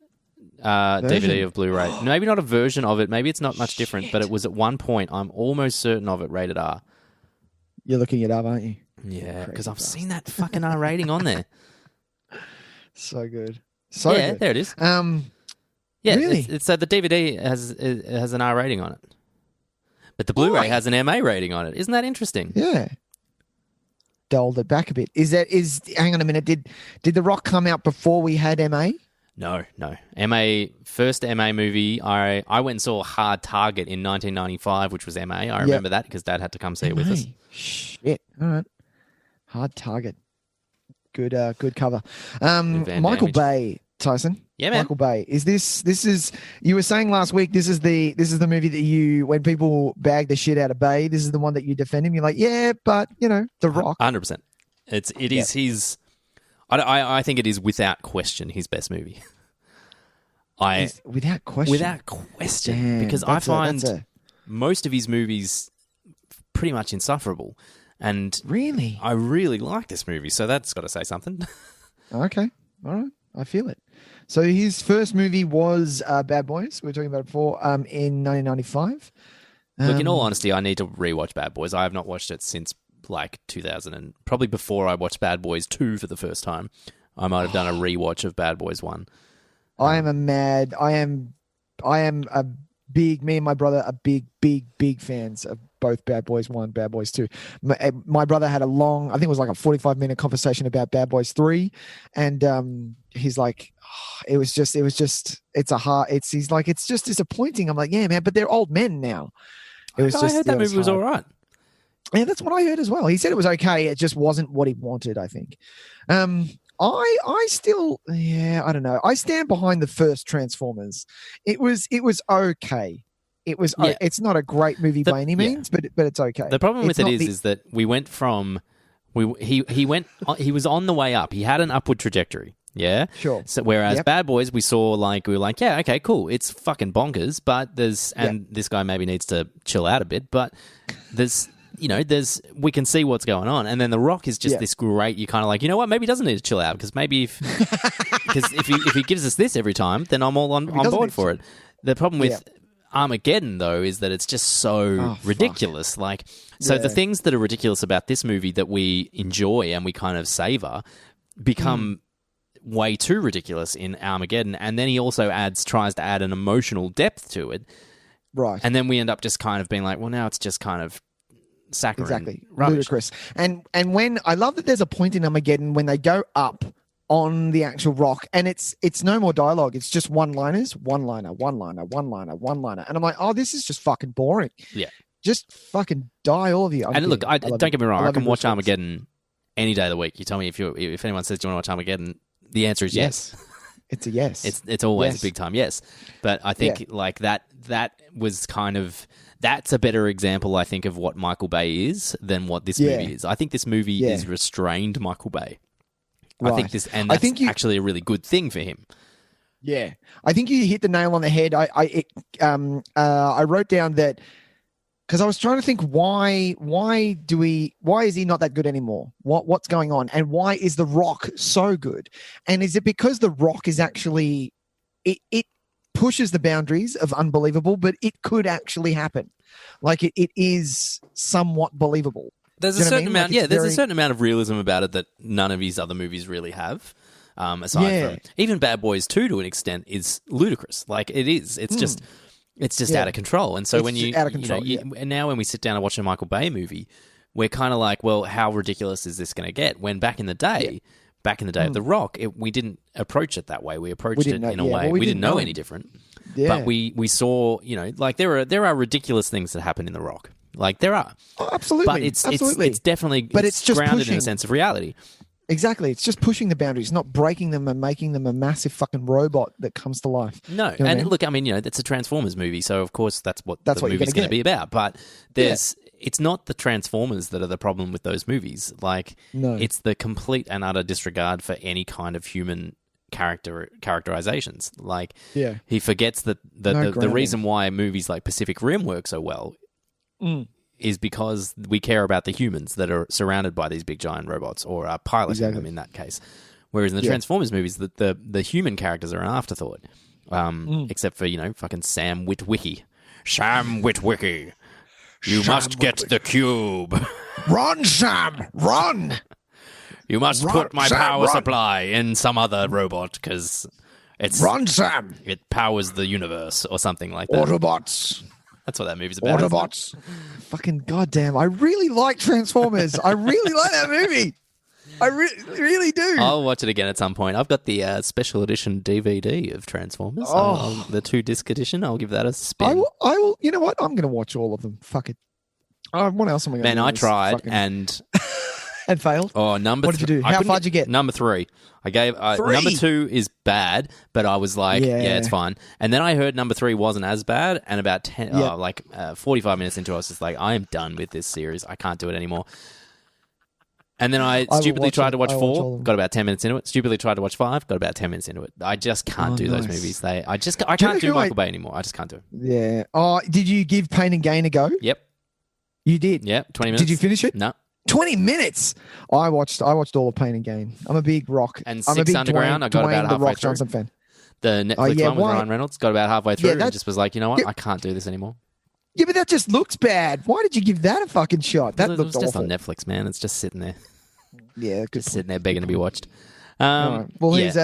DVD of Blu-ray. Maybe not a version of it. Maybe it's not much different, but it was at one point. I'm almost certain of it rated R. You're looking it up, aren't you? Yeah, because I've seen that fucking R rating on there. So good. So yeah, good. there it is. Yeah, really? It's so the DVD has an R rating on it, but the Blu-ray has an MA rating on it. Isn't that interesting? Yeah. Dulled it back a bit. Hang on a minute. Did The Rock come out before we had MA? No. First MA movie. I went and saw Hard Target in 1995, which was MA. I remember that because Dad had to come see it with us. Shit. All right. Hard Target. Good cover. Michael Bay, Tyson. Yeah, man. Michael Bay. Is this you were saying last week this is the movie that you, when people bag the shit out of Bay, this is the one that you defend him. You're like, yeah, but The Rock. 100%. It is his. I think it is without question his best movie. Without question. Without question, Damn, because I find most of his movies pretty much insufferable. And really, I really like this movie, so that's got to say something. Okay, all right, I feel it. So his first movie was Bad Boys. We were talking about it before in 1995. Look, in all honesty, I need to rewatch Bad Boys. I have not watched it since like 2000, and probably before I watched Bad Boys 2 for the first time. I might have done a rewatch of Bad Boys 1. I am a big, me and my brother are big fans of both Bad Boys 1, Bad Boys 2. My brother had a long, I think it was like a 45-minute conversation about Bad Boys 3. And he's like, he's like, it's just disappointing. I'm like, yeah, man, but they're old men now. I heard that movie was all right. Yeah, that's what I heard as well. He said it was okay. It just wasn't what he wanted, I think. I still, I don't know. I stand behind the first Transformers. It was okay. It's not a great movie by any means, but it's okay. The problem with it is that we went from he was on the way up. He had an upward trajectory. Yeah, sure. So whereas Bad Boys, we were like, yeah, okay, cool. It's fucking bonkers, but this guy maybe needs to chill out a bit. But we can see what's going on, and then The Rock is just this great. You kind of like, you know what? Maybe he doesn't need to chill out because maybe if he gives us this every time, then I'm all on board for it. The problem with Armageddon, though, is that it's just so ridiculous. Like, so the things that are ridiculous about this movie that we enjoy and we kind of savor become way too ridiculous in Armageddon, and then he also tries to add an emotional depth to it, right? And then we end up just kind of being like, well, now it's just kind of saccharine, exactly, rubbish. Ludicrous. And when I love that there's a point in Armageddon when they go up on the actual rock, and it's no more dialogue. It's just one-liners, one-liner, and I'm like, oh, this is just fucking boring. Yeah, just fucking die, all of you. And look, don't get me wrong, I can watch Armageddon any day of the week. You tell me if anyone says, do you want to watch Armageddon? The answer is yes. It's a yes. It's always a big time yes. But I think like that was kind of, that's a better example, I think, of what Michael Bay is than what this movie is. I think this movie is restrained Michael Bay. Right. I think that's actually a really good thing for him. Yeah, I think you hit the nail on the head. I wrote down that because I was trying to think why is he not that good anymore? What's going on, and why is The Rock so good? And is it because The Rock is actually it pushes the boundaries of unbelievable, but it could actually happen. Like it is somewhat believable. There's a certain amount, there's a certain amount of realism about it that none of his other movies really have. Aside from even Bad Boys 2 to an extent is ludicrous. Like it is. It's just out of control. And so when and now when we sit down and watch a Michael Bay movie, we're kind of like, well, how ridiculous is this going to get? When back in the day of The Rock, we didn't approach it that way. We approached it in a way we didn't know any different. Yeah. But we saw, like there are ridiculous things that happen in The Rock. Like there are. Oh, absolutely. But it's definitely it's just grounded pushing. in a sense of reality. Exactly. It's just pushing the boundaries, not breaking them and making them a massive fucking robot that comes to life. No. You know what I mean? Look, I mean, it's a Transformers movie, so of course that's what you're movie's gonna going to be about. But it's not the Transformers that are the problem with those movies. Like, it's the complete and utter disregard for any kind of human characterizations. Like, he forgets that the reason why movies like Pacific Rim work so well is because we care about the humans that are surrounded by these big giant robots or are piloting them in that case. Whereas in the Transformers movies, the human characters are an afterthought, except for, fucking Sam Witwicky. Sam Witwicky, you must get the cube. Run, Sam, run! You must put my power supply in some other robot because Run, Sam! It powers the universe or something like that. Autobots. That's what that movie's about. Autobots. Fucking goddamn. I really like Transformers. I really like that movie. I really do. I'll watch it again at some point. I've got the special edition DVD of Transformers. The 2-disc edition. I'll give that a spin. I will. You know what? I'm going to watch all of them. Fuck it. What else am I going to do? Man, I tried and... and failed? Oh, number 3. What did you do? How far did you get? Number 3. I gave... 3? Number 2 is bad, but I was like, yeah, it's fine. And then I heard number 3 wasn't as bad, and about 45 minutes into it, I was just like, I am done with this series. I can't do it anymore. And then I stupidly tried to watch 4, got about 10 minutes into it. Stupidly tried to watch 5, got about 10 minutes into it. I just can't do those movies. I can't do Michael Bay anymore. I just can't do it. Yeah. Oh, did you give Pain and Gain a go? Yep. You did? Yep, 20 minutes. Did you finish it? No. 20 minutes. I watched all of Pain and Gain. I'm a big Rock. And I'm a Six big Underground, I got about halfway Rock through. Johnson fan. The Netflix one with Ryan Reynolds, got about halfway through and just was like, you know what? I can't do this anymore. Yeah, but that just looks bad. Why did you give that a fucking shot? That looked awful. It's just on Netflix, man. It's just sitting there. Yeah, just sitting there begging to be watched. Well, he's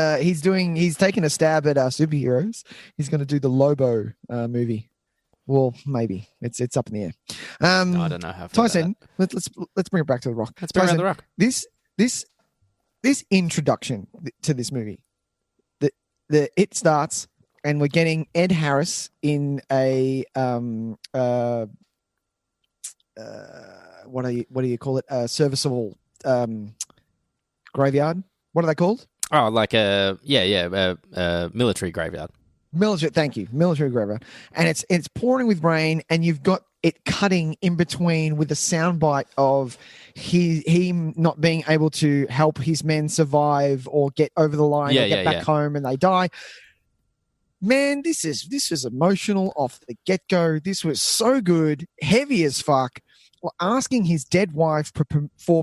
taking a stab at superheroes. He's going to do the Lobo movie. Well, maybe it's up in the air. No, I don't know how. Tyson, let's bring it back to The Rock. Let's bring it back to The Rock. This introduction to this movie, it starts and we're getting Ed Harris in a what do you call it? A serviceable graveyard. What are they called? Oh, like a military graveyard. Military graveyard. And it's pouring with rain, and you've got it cutting in between with a soundbite of him not being able to help his men survive or get over the line or get back home, and they die. Man, this was emotional off the get-go. This was so good, heavy as fuck. Asking his dead wife for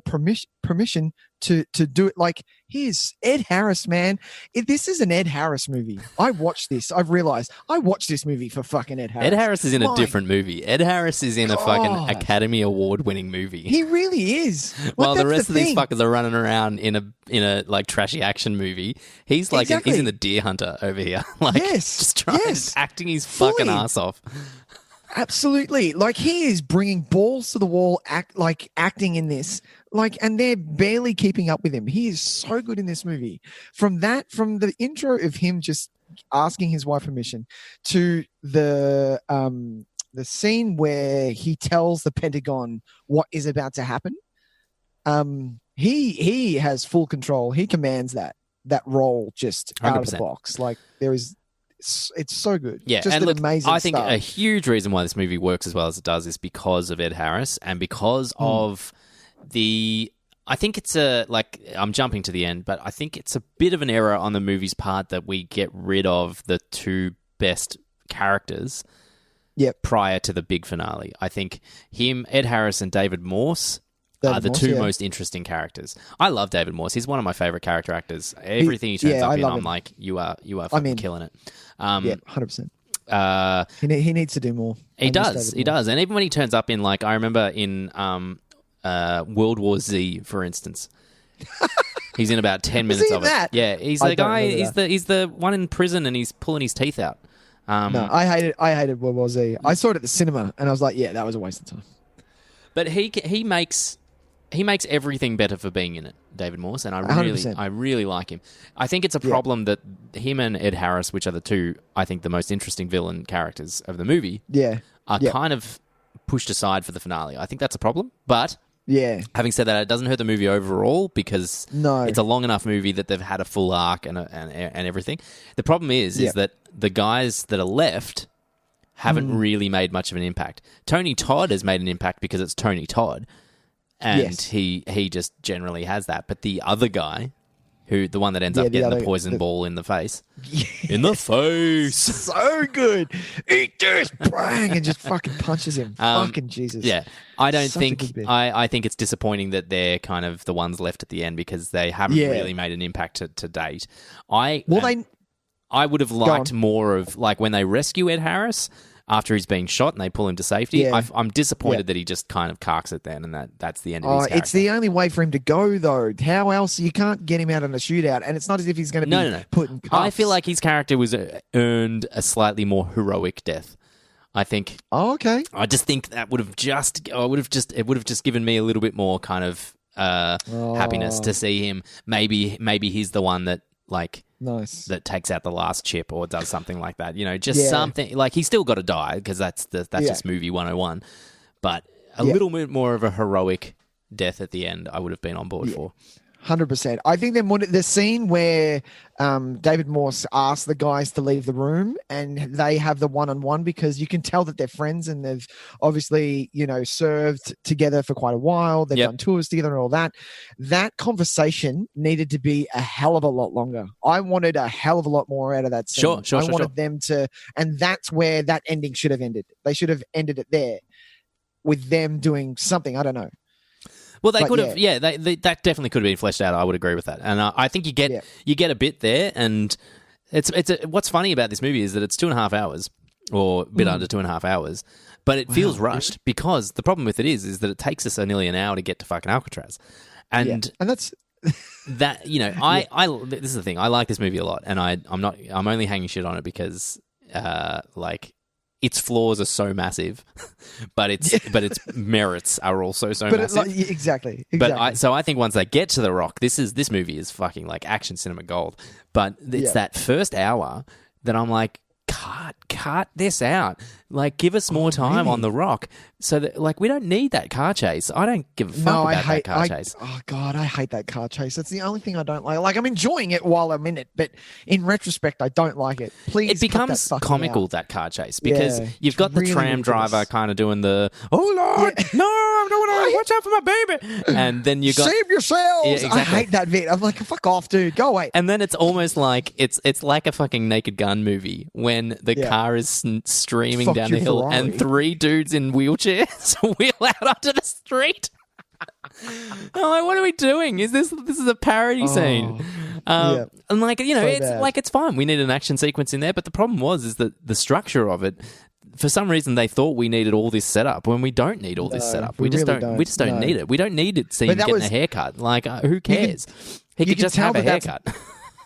permission to do it. Like, here's Ed Harris, man. This is an Ed Harris movie. I watched this. I've realized I watched this movie for fucking Ed Harris. Ed Harris is in a different movie. Ed Harris is in a fucking Academy Award winning movie. He really is. While the rest of these fuckers are running around in a like trashy action movie, he's like he's in the Deer Hunter over here. Like, just acting his fucking ass off. Absolutely. Like, he is bringing balls to the wall, acting in this, and they're barely keeping up with him. He is so good in this movie. From the intro of him just asking his wife permission to the scene where he tells the Pentagon what is about to happen. He has full control. He commands that role just out 100%. of the box. Like, it's so good. Yeah, just and an amazing I think start. a huge reason why this movie works as well as it does is because of Ed Harris and because of I think it's I'm jumping to the end, but I think it's a bit of an error on the movie's part that we get rid of the two best characters prior to the big finale. I think Ed Harris and David Morse are the two most interesting characters. I love David Morse. He's one of my favorite character actors. Everything he turns up in, I'm like, you are fucking killing it. 100%. He needs to do more. He does. And even when he turns up in, like, I remember in World War Z, for instance, he's in about 10 minutes of it. Yeah, he's the guy. He's the one in prison, and he's pulling his teeth out. No, I hated World War Z. I saw it at the cinema, and I was like, yeah, that was a waste of time. But he makes he makes everything better for being in it, David Morse, and I 100%. really like him. I think it's a problem that him and Ed Harris, which are the two, I think, the most interesting villain characters of the movie, are kind of pushed aside for the finale. I think that's a problem, but having said that, it doesn't hurt the movie overall because it's a long enough movie that they've had a full arc and everything. The problem is that the guys that are left haven't really made much of an impact. Tony Todd has made an impact because it's Tony Todd. And he just generally has that. But the other guy, the one that ends up getting the poison ball in the face. In the face! So good! Eat this! Bang! And just fucking punches him. Fucking Jesus. Yeah. I don't think... I think it's disappointing that they're kind of the ones left at the end because they haven't really made an impact to date. I would have liked more of... Like, when they rescue Ed Harris... After he's being shot and they pull him to safety, I'm disappointed that he just kind of carks it then, and that's the end of his character. It's the only way for him to go, though. How else? You can't get him out in a shootout, and it's not as if he's going to be put in cuffs. I feel like his character was earned a slightly more heroic death. I think. Oh, okay. I just think that would have just given me a little bit more kind of happiness to see him. Maybe he's the one that that takes out the last chip or does something like that. You know, just something like he's still got to die because that's just movie 101. But a little bit more of a heroic death at the end, I would have been on board for. 100%. I think the scene where David Morse asks the guys to leave the room and they have the one-on-one because you can tell that they're friends and they've obviously, served together for quite a while. They've done tours together and all that. That conversation needed to be a hell of a lot longer. I wanted a hell of a lot more out of that scene. I wanted them to, and that's where that ending should have ended. They should have ended it there with them doing something. I don't know. Well, they could have, that definitely could have been fleshed out. I would agree with that, and I think you get a bit there. And what's funny about this movie is that it's 2.5 hours, or a bit under 2.5 hours, but it feels rushed because the problem with it is that it takes us nearly an hour to get to fucking Alcatraz, and that's that this is the thing. I like this movie a lot, and I'm only hanging shit on it because its flaws are so massive, but its merits are also so massive. Exactly. But I think once they get to the Rock, this movie is fucking like action cinema gold. But it's that first hour that I'm like, cut this out. Like, give us more time on the Rock, so that we don't need that car chase. I don't give a fuck about that car chase. Oh God, I hate that car chase. That's the only thing I don't like. Like, I'm enjoying it while I'm in it, but in retrospect, I don't like it. Please, it becomes comical that car chase because you've got the tram driver kind of doing the Lord, no, I'm doing it. Watch out for my baby, and then you got save yourselves. Yeah, exactly. I hate that bit. I'm like, fuck off, dude. Go away. And then it's almost like it's like a fucking Naked Gun movie when the car is streaming down the hill Ferrari. and 3 dudes in wheelchairs wheel out onto the street. I'm like, what are we doing? This is a parody scene? And it's fine. We need an action sequence in there, but the problem is that the structure of it. For some reason, they thought we needed all this setup when we don't need all this setup. We just don't. We just don't need it. We don't need it. See him getting a haircut. Like, who cares? He could just have a haircut.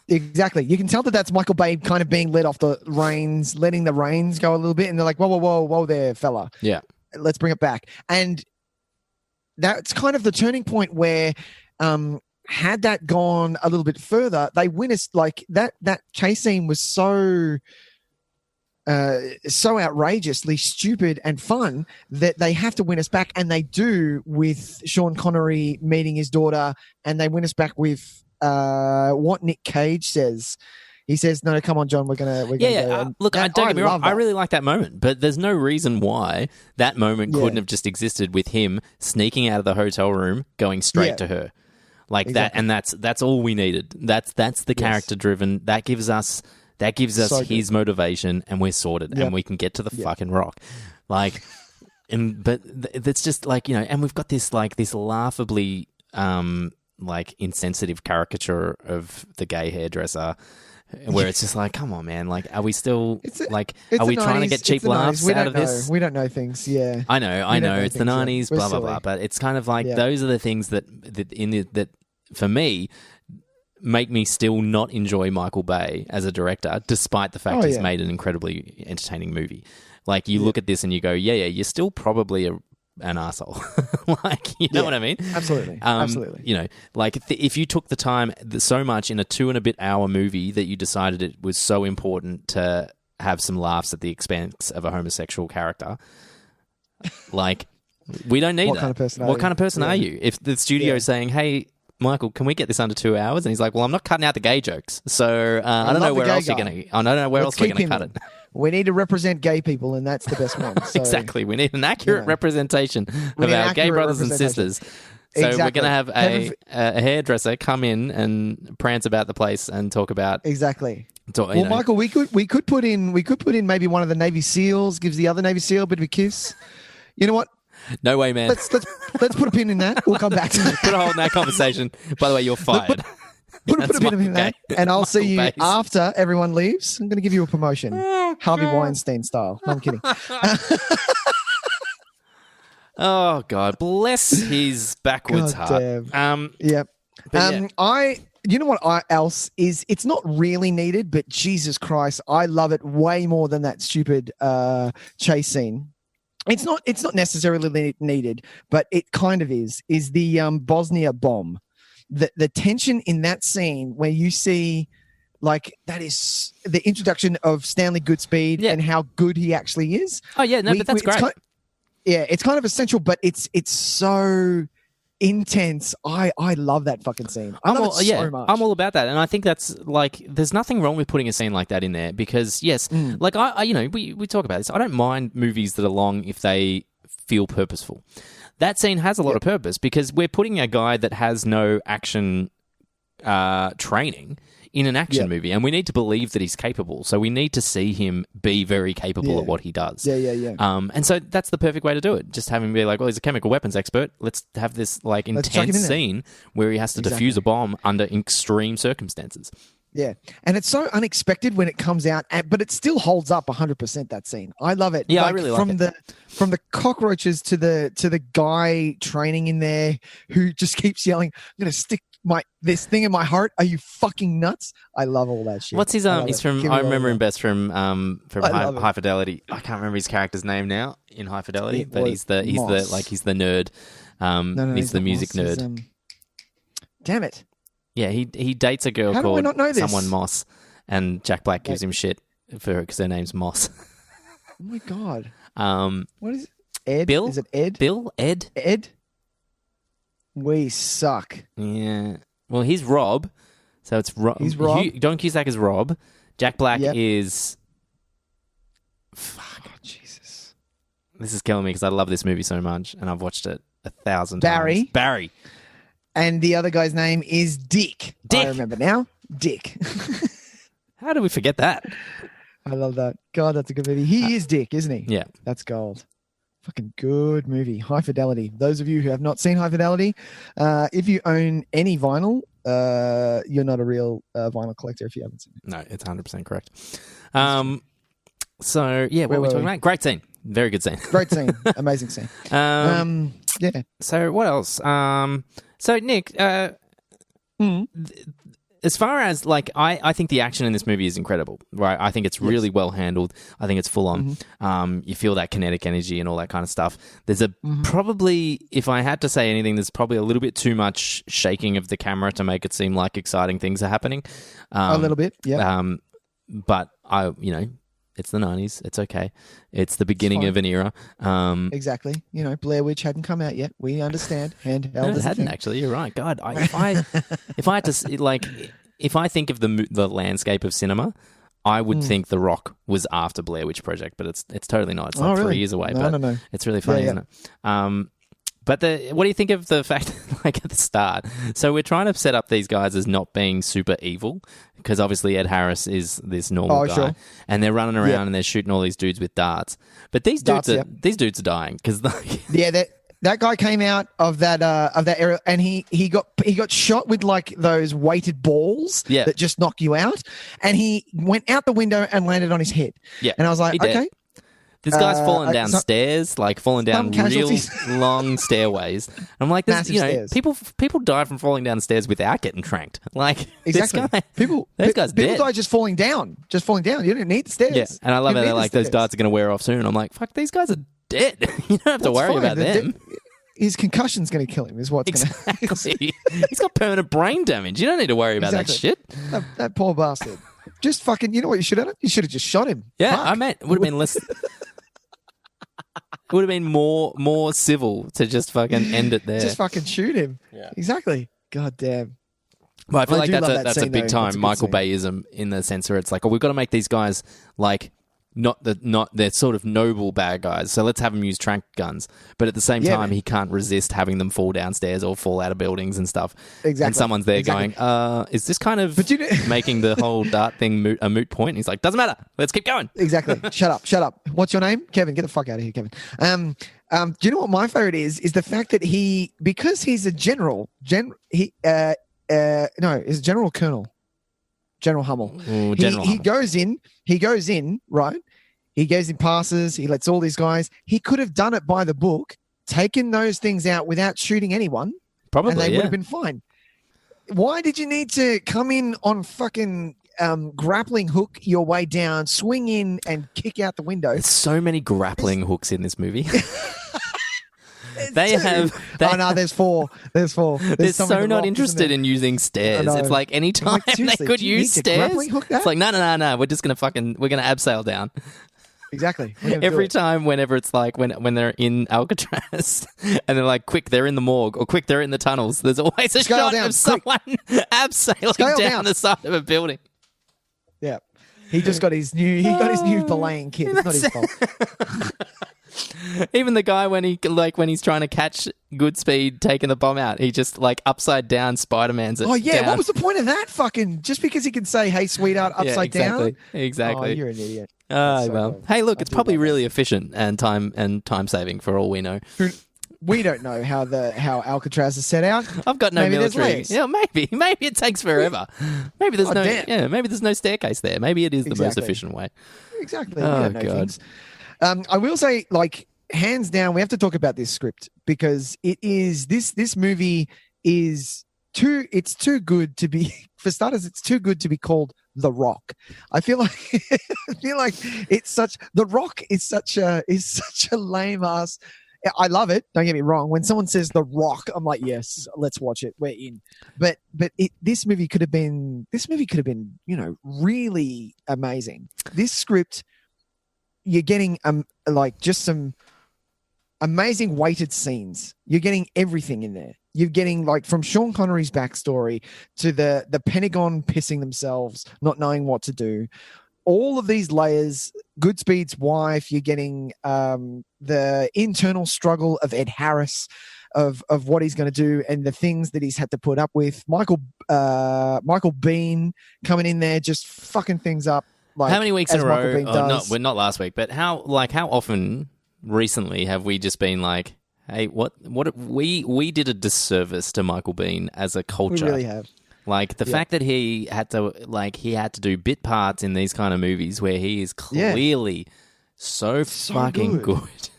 Exactly. You can tell that that's Michael Bay kind of being let off the reins, letting the reins go a little bit, and they're like, whoa there, fella. Yeah. Let's bring it back. And that's kind of the turning point where had that gone a little bit further, they win us. Like, that chase scene was so outrageously stupid and fun that they have to win us back, and they do with Sean Connery meeting his daughter, and they win us back with what Nick Cage says. He says, "No, come on, John, we're gonna go." Look, don't get me wrong. I really like that moment, but there's no reason why that moment couldn't have just existed with him sneaking out of the hotel room, going straight to her, like that, and that's all we needed. That's the character driven. That gives us his motivation, and we're sorted, and we can get to the fucking Rock, like. But it's just like, and we've got this laughably insensitive caricature of the gay hairdresser, where it's just like, come on, man, like, are we still are we trying to get cheap laughs out of this? We don't know things. Yeah, I know. It's the 90s, blah blah blah. But it's kind of like those are the things that for me make me still not enjoy Michael Bay as a director, despite the fact he's made an incredibly entertaining movie. Like, you look at this and you go, yeah, you're still probably an asshole. Like, you know what I mean? Absolutely. Absolutely. You know, like if you took the time so much in a 2 and a bit hour movie that you decided it was so important to have some laughs at the expense of a homosexual character, like, we don't need What that. kind of person are What you? kind of person are you? If the studio is saying, hey, Michael, can we get this under 2 hours? And he's like, well, I'm not cutting out the gay jokes. So I don't know where else you're going to... I don't know where else we're going to cut it. We need to represent gay people, and that's the best one. So, Exactly. We need an accurate representation of our gay brothers and sisters. So we're going to have a hairdresser come in and prance about the place and talk about... Exactly. Well, Michael, we could put in maybe one of the Navy SEALs, gives the other Navy SEAL a bit of a kiss. You know what? No way, man. Let's put a pin in that. We'll come back to that. Put a hole in that conversation. By the way, you're fired. Put a pin in that, and I'll see you after everyone leaves. I'm going to give you a promotion, Harvey Weinstein style. No, I'm kidding. Oh God, bless his backwards heart. Yep. Yeah. You know what else is? It's not really needed, but Jesus Christ, I love it way more than that stupid chase scene. It's not necessarily needed, but it kind of is the Bosnia bomb. The tension in that scene where you see, like, that is the introduction of Stanley Goodspeed and how good he actually is. Oh yeah, no, but that's great. It's kind of essential, but it's so intense. I love that fucking scene. I love it so much. I'm all about that, and I think that's like, there's nothing wrong with putting a scene like that in there because like I you know, we talk about this. I don't mind movies that are long if they feel purposeful. That scene has a lot of purpose because we're putting a guy that has no action training in an action movie, and we need to believe that he's capable. So we need to see him be very capable at what he does. Yeah. And so that's the perfect way to do it. Just have him be like, well, he's a chemical weapons expert. Let's have this like intense scene where he has to defuse a bomb under extreme circumstances. Yeah, and it's so unexpected when it comes out, but it still holds up 100%. That scene, I love it. Yeah, I really like it. From the cockroaches to the guy training in there who just keeps yelling, "I'm gonna stick this thing in my heart. Are you fucking nuts?" I love all that shit. What's his He's from. I remember him best from High Fidelity. I can't remember his character's name now in High Fidelity, but he's the nerd. He's the music nerd. Damn it. Yeah, he dates a girl called someone Moss, and Jack Black gives him shit for her because her name's Moss. Oh my God. What is it? Ed? Bill? Is it Ed? Bill? Ed? Ed? We suck. Yeah. Well, he's Rob, so it's Rob. He's Rob. Don Cusack is Rob. Jack Black is... Fuck. Oh, Jesus. This is killing me because I love this movie so much, and I've watched it 1,000 times. Barry. And the other guy's name is Dick. I remember now. Dick. How do we forget that? I love that. God, that's a good movie. He is Dick, isn't he? Yeah. That's gold. Fucking good movie. High Fidelity. Those of you who have not seen High Fidelity, if you own any vinyl, you're not a real vinyl collector if you haven't seen it. No, it's 100% correct. So, yeah, what were we talking about? Great scene. Very good scene. Great scene. Amazing scene. Yeah. So, what else? So, Nick, as far as, like, I think the action in this movie is incredible, right? I think it's really well handled. I think it's full on. You feel that kinetic energy and all that kind of stuff. There's probably, if I had to say anything, there's probably a little bit too much shaking of the camera to make it seem like exciting things are happening. A little bit, yeah. But it's the 90s. It's okay. It's the beginning of an era. Exactly. Blair Witch hadn't come out yet. We understand. Handheld. No, it hadn't actually. You're right. God, if I had to if I think of the landscape of cinema, I would think The Rock was after Blair Witch Project, but it's totally not. It's like 3 years away. No. It's really funny, isn't it? But what do you think of the fact, like, at the start? So we're trying to set up these guys as not being super evil, because obviously Ed Harris is this normal guy, sure. And they're running around and they're shooting all these dudes with darts. But these dudes are dying because that guy came out of that area, and he got shot with like those weighted balls that just knock you out, and he went out the window and landed on his head. Yeah, and I was like, okay. This guy's falling down stairs, like falling down real long stairways. And I'm like, people die from falling down stairs without getting tranked. Like, exactly. People die just falling down. You don't need the stairs. Yeah, and I love how they're like, those darts are going to wear off soon. I'm like, fuck, these guys are dead. You don't have to worry about them. His concussion's going to kill him, is what's Exactly. going to He's got permanent brain damage. You don't need to worry about that shit. That poor bastard. Just fucking, you know what you should have done? You should have just shot him. Yeah, Fuck. I meant it would have been less. It would have been more civil to just fucking end it there. Just fucking shoot him. Yeah. Exactly. God damn. But I feel like that's a scene, big though. time That's a good Michael scene. Bayism in the sense where it's like, oh, we've got to make these guys like they're sort of noble bad guys. So let's have them use trank guns. But at the same time, he can't resist having them fall downstairs or fall out of buildings and stuff. Exactly. And someone's there going, is this kind of making the whole dart thing a moot point? And he's like, doesn't matter. Let's keep going. Exactly. Shut up. What's your name? Kevin. Get the fuck out of here, Kevin. Do you know what my favorite is the fact that because he's a general, he's a general colonel. General Hummel. Ooh, General He Hummel. goes in, right? He goes in passes. He lets all these guys. He could have done it by the book, taken those things out without shooting anyone. Probably, and they would have been fine. Why did you need to come in on fucking grappling hook your way down, swing in and kick out the window? There's so many grappling hooks in this movie. There's four. They're so not interested in using stairs. It's like any time they could use stairs. It's like, no. We're just going to abseil down. Exactly. Every time, whenever it's like when they're in Alcatraz and they're like, quick, they're in the morgue or quick, they're in the tunnels. There's always a shot of someone abseiling down the side of a building. Yeah. He just got his new belaying kit. It's not his fault. Even the guy when he's trying to catch Goodspeed taking the bomb out, he just like upside down Spider-Man's it. Oh yeah, down. what was the point of that? Fucking just because he can say, "Hey, sweetheart," upside down. Exactly. Oh, you're an idiot. Well, hey, look, it's probably really efficient and time saving for all we know. We don't know how Alcatraz is set out. I've got no military. Yeah, maybe it takes forever. Maybe there's maybe there's no staircase there. Maybe it is the most efficient way. Exactly. Oh God. I will say, like, hands down, we have to talk about this script because it is this movie is too good to be, for starters, it's too good to be called The Rock. I feel like The Rock is such a lame ass. I love it. Don't get me wrong. When someone says The Rock, I'm like, yes, let's watch it. We're in. But this movie could have been, really amazing. This script, you're getting just some amazing weighted scenes. You're getting everything in there. You're getting like from Sean Connery's backstory to the Pentagon pissing themselves, not knowing what to do. All of these layers, Goodspeed's wife, you're getting the internal struggle of Ed Harris, of what he's going to do and the things that he's had to put up with. Michael Biehn coming in there, just fucking things up. Like, how many weeks in a row? Does. Not last week, but how often recently have we just been like, hey, what we did a disservice to Michael Biehn as a culture. We really have. Like the fact that he had to do bit parts in these kind of movies where he is clearly so fucking good.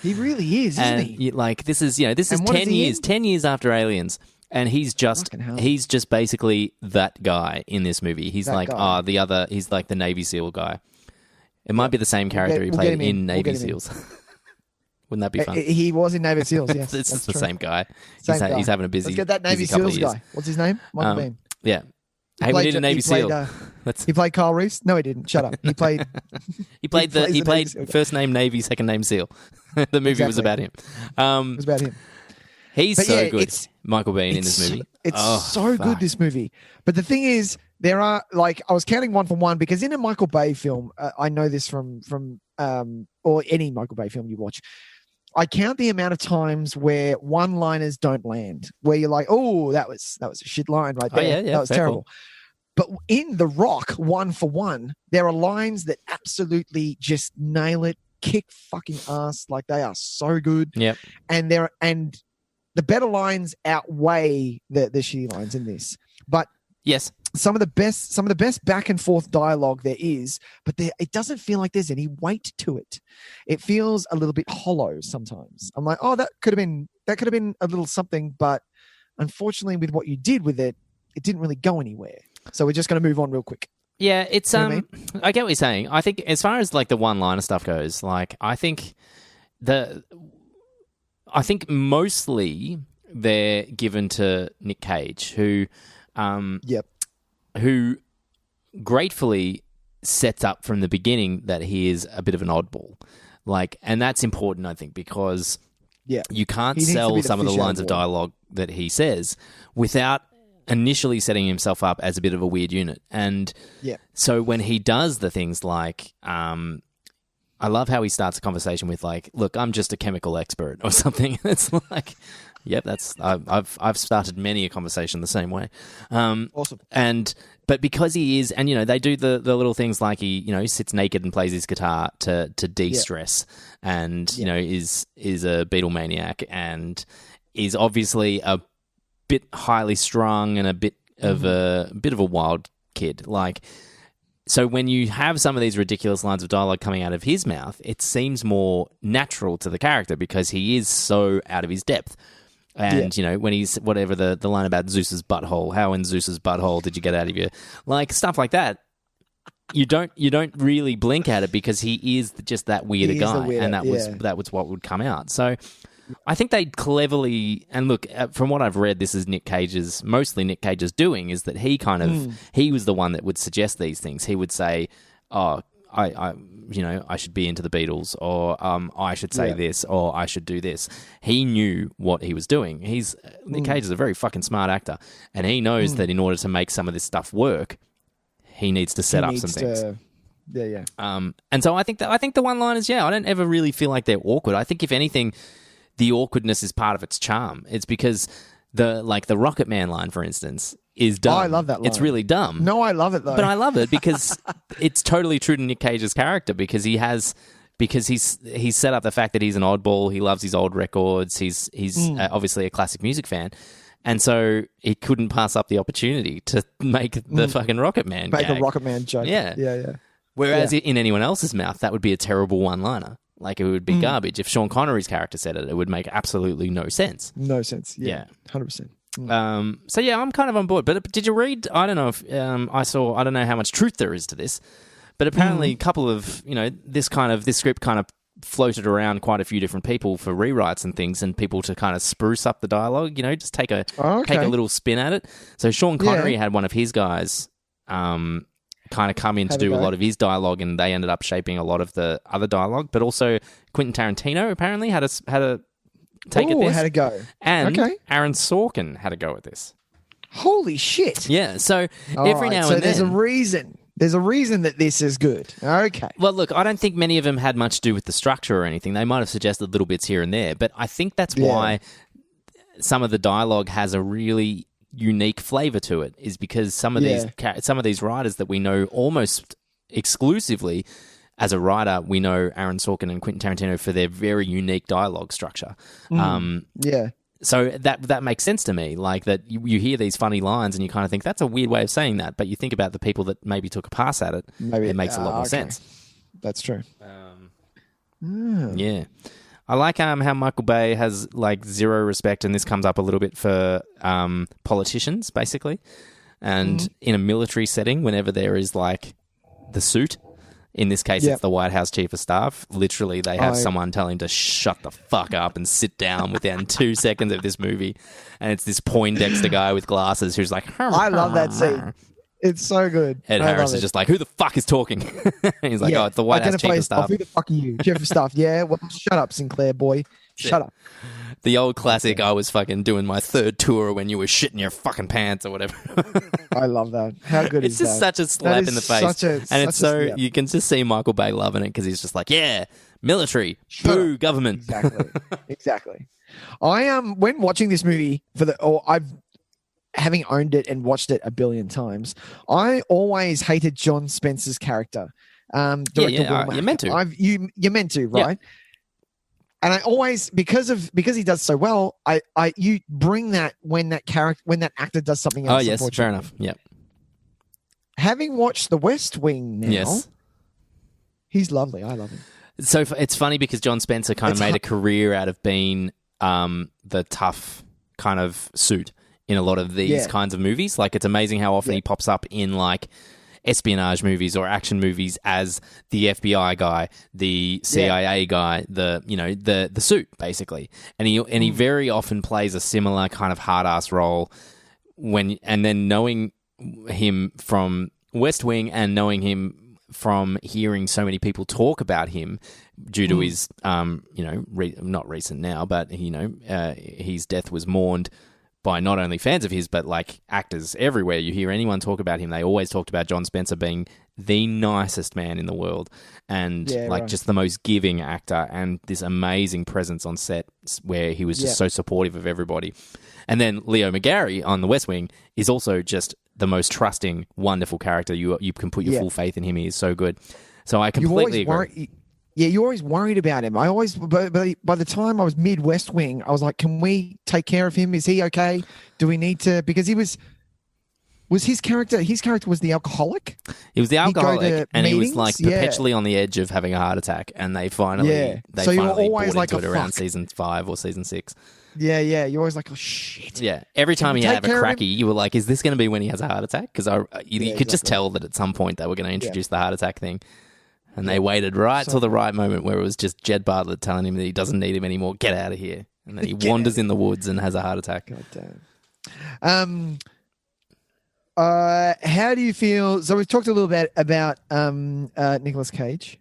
He really is, isn't he? Like this is 10 years after Aliens. And he's just basically that guy in this movie. He's like he's like the Navy SEAL guy. It might be the same character he played in Navy SEAls. Wouldn't that be fun? He was in Navy SEAls, yes. This is the same guy. He's having a busy. Let's get that Navy SEAls guy. What's his name? Michael Biehn. Yeah. Hey, we need a Navy SEAL. He played Kyle Reese? No, he didn't. Shut up. He played. he played first name Navy, second name SEAL. The movie was about him. It was about him. He's good. Michael Biehn in this movie. It's good, this movie. But the thing is, there are, like, I was counting one for one because in a Michael Bay film, I know this from or any Michael Bay film you watch, I count the amount of times where one-liners don't land, where you're like, oh, that was a shit line right there. That was terrible. Cool. But in The Rock, one for one, there are lines that absolutely just nail it, kick fucking ass. Like, they are so good. Yep. And the better lines outweigh the shitty lines in this. But yes, some of the best back and forth dialogue there is, but it doesn't feel like there's any weight to it. It feels a little bit hollow sometimes. I'm like, oh, that could have been a little something, but unfortunately, with what you did with it, it didn't really go anywhere. So we're just going to move on real quick. Yeah, it's you know what I mean? I get what you're saying. I think as far as like the one-liner stuff goes, like I think I think mostly they're given to Nick Cage, who gratefully sets up from the beginning that he is a bit of an oddball. And that's important, I think, because you can't sell some of the lines of dialogue that he says without initially setting himself up as a bit of a weird unit. And so when he does the things like, I love how he starts a conversation with look, I'm just a chemical expert or something. It's like, yep, I've started many a conversation the same way. Awesome. But because he is, and they do the little things like he sits naked and plays his guitar to de-stress, and is a Beatlemaniac and is obviously a bit highly strung and a bit of a wild kid. So when you have some of these ridiculous lines of dialogue coming out of his mouth, it seems more natural to the character because he is so out of his depth. And, when he's, whatever, the line about Zeus's butthole, how in Zeus's butthole did you get out of your... stuff like that, you don't really blink at it because he is just that weirder guy. And that was what would come out. So I think they cleverly... And look, from what I've read, this is mostly Nick Cage's doing, is that he kind of... He was the one that would suggest these things. He would say, I should be into the Beatles, or I should say this, or I should do this. He knew what he was doing. Nick Cage is a very fucking smart actor, and he knows that in order to make some of this stuff work, he needs to set up some things. And so I think the one-liners, I don't ever really feel like they're awkward. I think if anything, the awkwardness is part of its charm. It's because the Rocket Man line, for instance, is dumb. Oh, I love that line. It's really dumb. No, I love it though. But I love it because it's totally true to Nick Cage's character because he's set up the fact that he's an oddball. He loves his old records. He's obviously a classic music fan. And so he couldn't pass up the opportunity to make the fucking Rocket Man Make gag. a Rocket Man joke. Yeah. Whereas in anyone else's mouth, that would be a terrible one-liner. It would be garbage. If Sean Connery's character said it, it would make absolutely no sense. No sense. Yeah. 100%. So I'm kind of on board. But did you read? I don't know if I don't know how much truth there is to this, but apparently a couple of this script kind of floated around quite a few different people for rewrites and things, and people to kind of spruce up the dialogue. Just take a little spin at it. So Sean Connery had one of his guys kind of come in to do a lot of his dialogue, and they ended up shaping a lot of the other dialogue. But also Quentin Tarantino apparently had a take at this. Had a go. And Aaron Sorkin had a go at this. Holy shit. Yeah, so every now and then... there's a reason. There's a reason that this is good. Okay. Well, look, I don't think many of them had much to do with the structure or anything. They might have suggested little bits here and there, but I think that's why some of the dialogue has a really unique flavour to it, is because some of these writers that we know almost exclusively... As a writer, we know Aaron Sorkin and Quentin Tarantino for their very unique dialogue structure. So that makes sense to me. That you hear these funny lines and you kind of think, that's a weird way of saying that. But you think about the people that maybe took a pass at it, it makes a lot more sense. That's true. Yeah. I like how Michael Bay has zero respect, and this comes up a little bit for politicians, basically. And in a military setting, whenever there is the suit, in this case, it's the White House Chief of Staff. Literally, they have someone tell him to shut the fuck up and sit down within 2 seconds of this movie. And it's this Poindexter guy with glasses who's like... I love that scene. It's so good. Ed Harris is just like, who the fuck is talking? He's like, it's the White House Chief of Staff. Who the fuck are you? Chief of Staff. Yeah, well, shut up, Sinclair boy. Shut up. The old classic, I was fucking doing my third tour when you were shitting your fucking pants or whatever. I love that. How good is that? It's just such a slap in the face. You can just see Michael Bay loving it because he's just like, yeah, military, boo, government. Exactly. I when watching this movie having owned it and watched it a billion times, I always hated John Spencer's character. Director you're meant to. You're meant to, right? Yeah. And I always, because he does so well, you bring that when that actor does something else. Oh yes, fair enough. Yeah. Having watched The West Wing now, he's lovely. I love him. So it's funny because John Spencer kind of made a career out of being the tough kind of suit in a lot of these kinds of movies. It's amazing how often he pops up in espionage movies or action movies as the FBI guy, the CIA guy, the suit basically, and he very often plays a similar kind of hard ass role and then knowing him from West Wing and knowing him from hearing so many people talk about him due to his not recent now, but his death was mourned by not only fans of his, but like actors everywhere. You hear anyone talk about him, they always talked about John Spencer being the nicest man in the world and just the most giving actor and this amazing presence on set where he was just so supportive of everybody. And then Leo McGarry on The West Wing is also just the most trusting, wonderful character. You can put your full faith in him. He is so good. So I completely agree. You're always worried about him. I always, by the time I was mid West Wing, I was like, can we take care of him? Is he okay? Do we need to? Because he was his character was the alcoholic. He was the alcoholic, and he was like perpetually on the edge of having a heart attack. And they finally, so you were always brought like into it around season 5 or season 6. Yeah. You're always like, oh shit. Yeah. Every time he had a cracky, you were like, is this going to be when he has a heart attack? Because you could just tell that at some point they were going to introduce the heart attack thing. And they waited till the right moment where it was just Jed Bartlett telling him that he doesn't need him anymore. Get out of here. And then he wanders in the woods and has a heart attack. God damn. How do you feel? So we've talked a little bit about Nicolas Cage.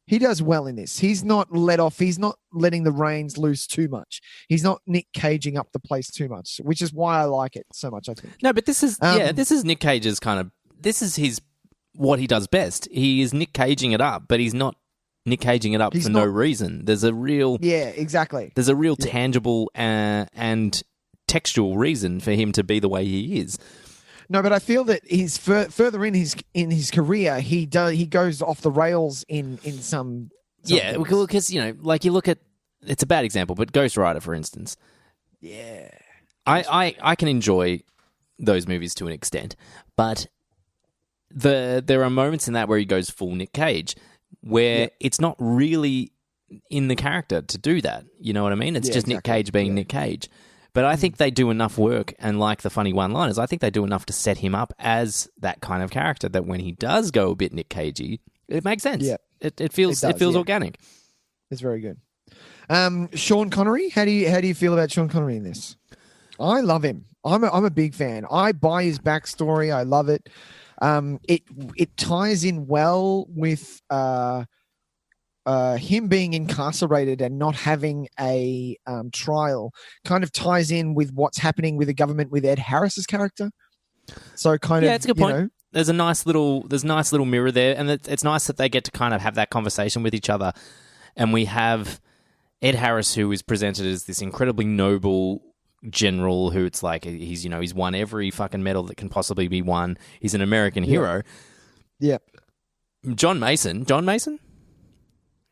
He does well in this. He's not let off. He's not letting the reins loose too much. He's not Nick Caging up the place too much, which is why I like it so much, I think. No, but this is Nick Cage's this is his what he does best. He is Nick Caging it up, but he's not Nick Caging it up for no reason. There's a real exactly. There's a real tangible and textual reason for him to be the way he is. No, but I feel that he's further in his career. He goes off the rails in some. Yeah, because you look at it's a bad example, but Ghost Rider, for instance. Yeah, I can enjoy those movies to an extent, but there are moments in that where he goes full Nick Cage, where it's not really in the character to do that. You know what I mean? It's just exactly. Nick Cage being Nick Cage. But I think they do enough work, and like the funny one-liners, I think they do enough to set him up as that kind of character that when he does go a bit Nick Cagey, it makes sense. Yeah. It feels organic. It's very good. Sean Connery, how do you feel about Sean Connery in this? I love him. I'm a big fan. I buy his backstory. I love it. It ties in well with him being incarcerated and not having a trial. Kind of ties in with what's happening with the government with Ed Harris's character. So it's a good point. There's a nice little mirror there, and it's nice that they get to kind of have that conversation with each other. And we have Ed Harris, who is presented as this incredibly noble general who it's like he's won every fucking medal that can possibly be won. He's an American hero. Yep. John Mason?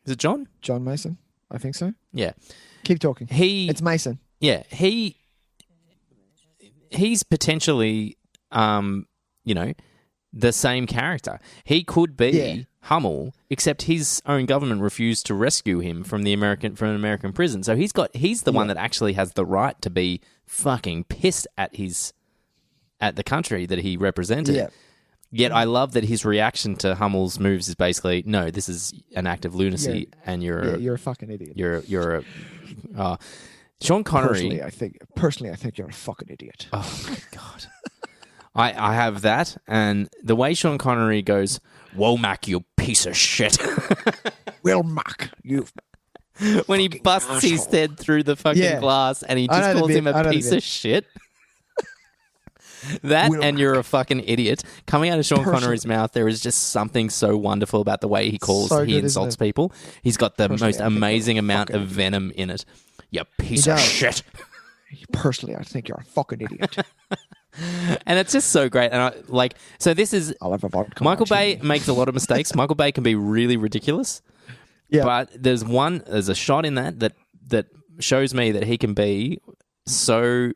Is it John? John Mason? I think so. Yeah. Keep talking. It's Mason. Yeah. He's potentially the same character. He could be Hummel, except his own government refused to rescue him from an American prison. So he's the one that actually has the right to be fucking pissed at the country that he represented. Yeah. Yet I love that his reaction to Hummel's moves is basically, no, this is an act of lunacy, and you're a fucking idiot. You're a Sean Connery. Personally, I think you're a fucking idiot. Oh my god. I have that, and the way Sean Connery goes, "Whoa, Mac, you piece of shit." Well, Mac, you. When he busts asshole. His head through the fucking glass, and he just calls him a piece of shit. That and you're a fucking idiot coming out of Sean Connery's mouth. There is just something so wonderful about the way he insults people. He's got the most amazing amount of venom in it. You piece of shit. Personally, I think you're a fucking idiot. And it's just so great. And this is Michael Bay makes a lot of mistakes. Michael Bay can be really ridiculous. Yeah. But there's a shot in that shows me that he can be so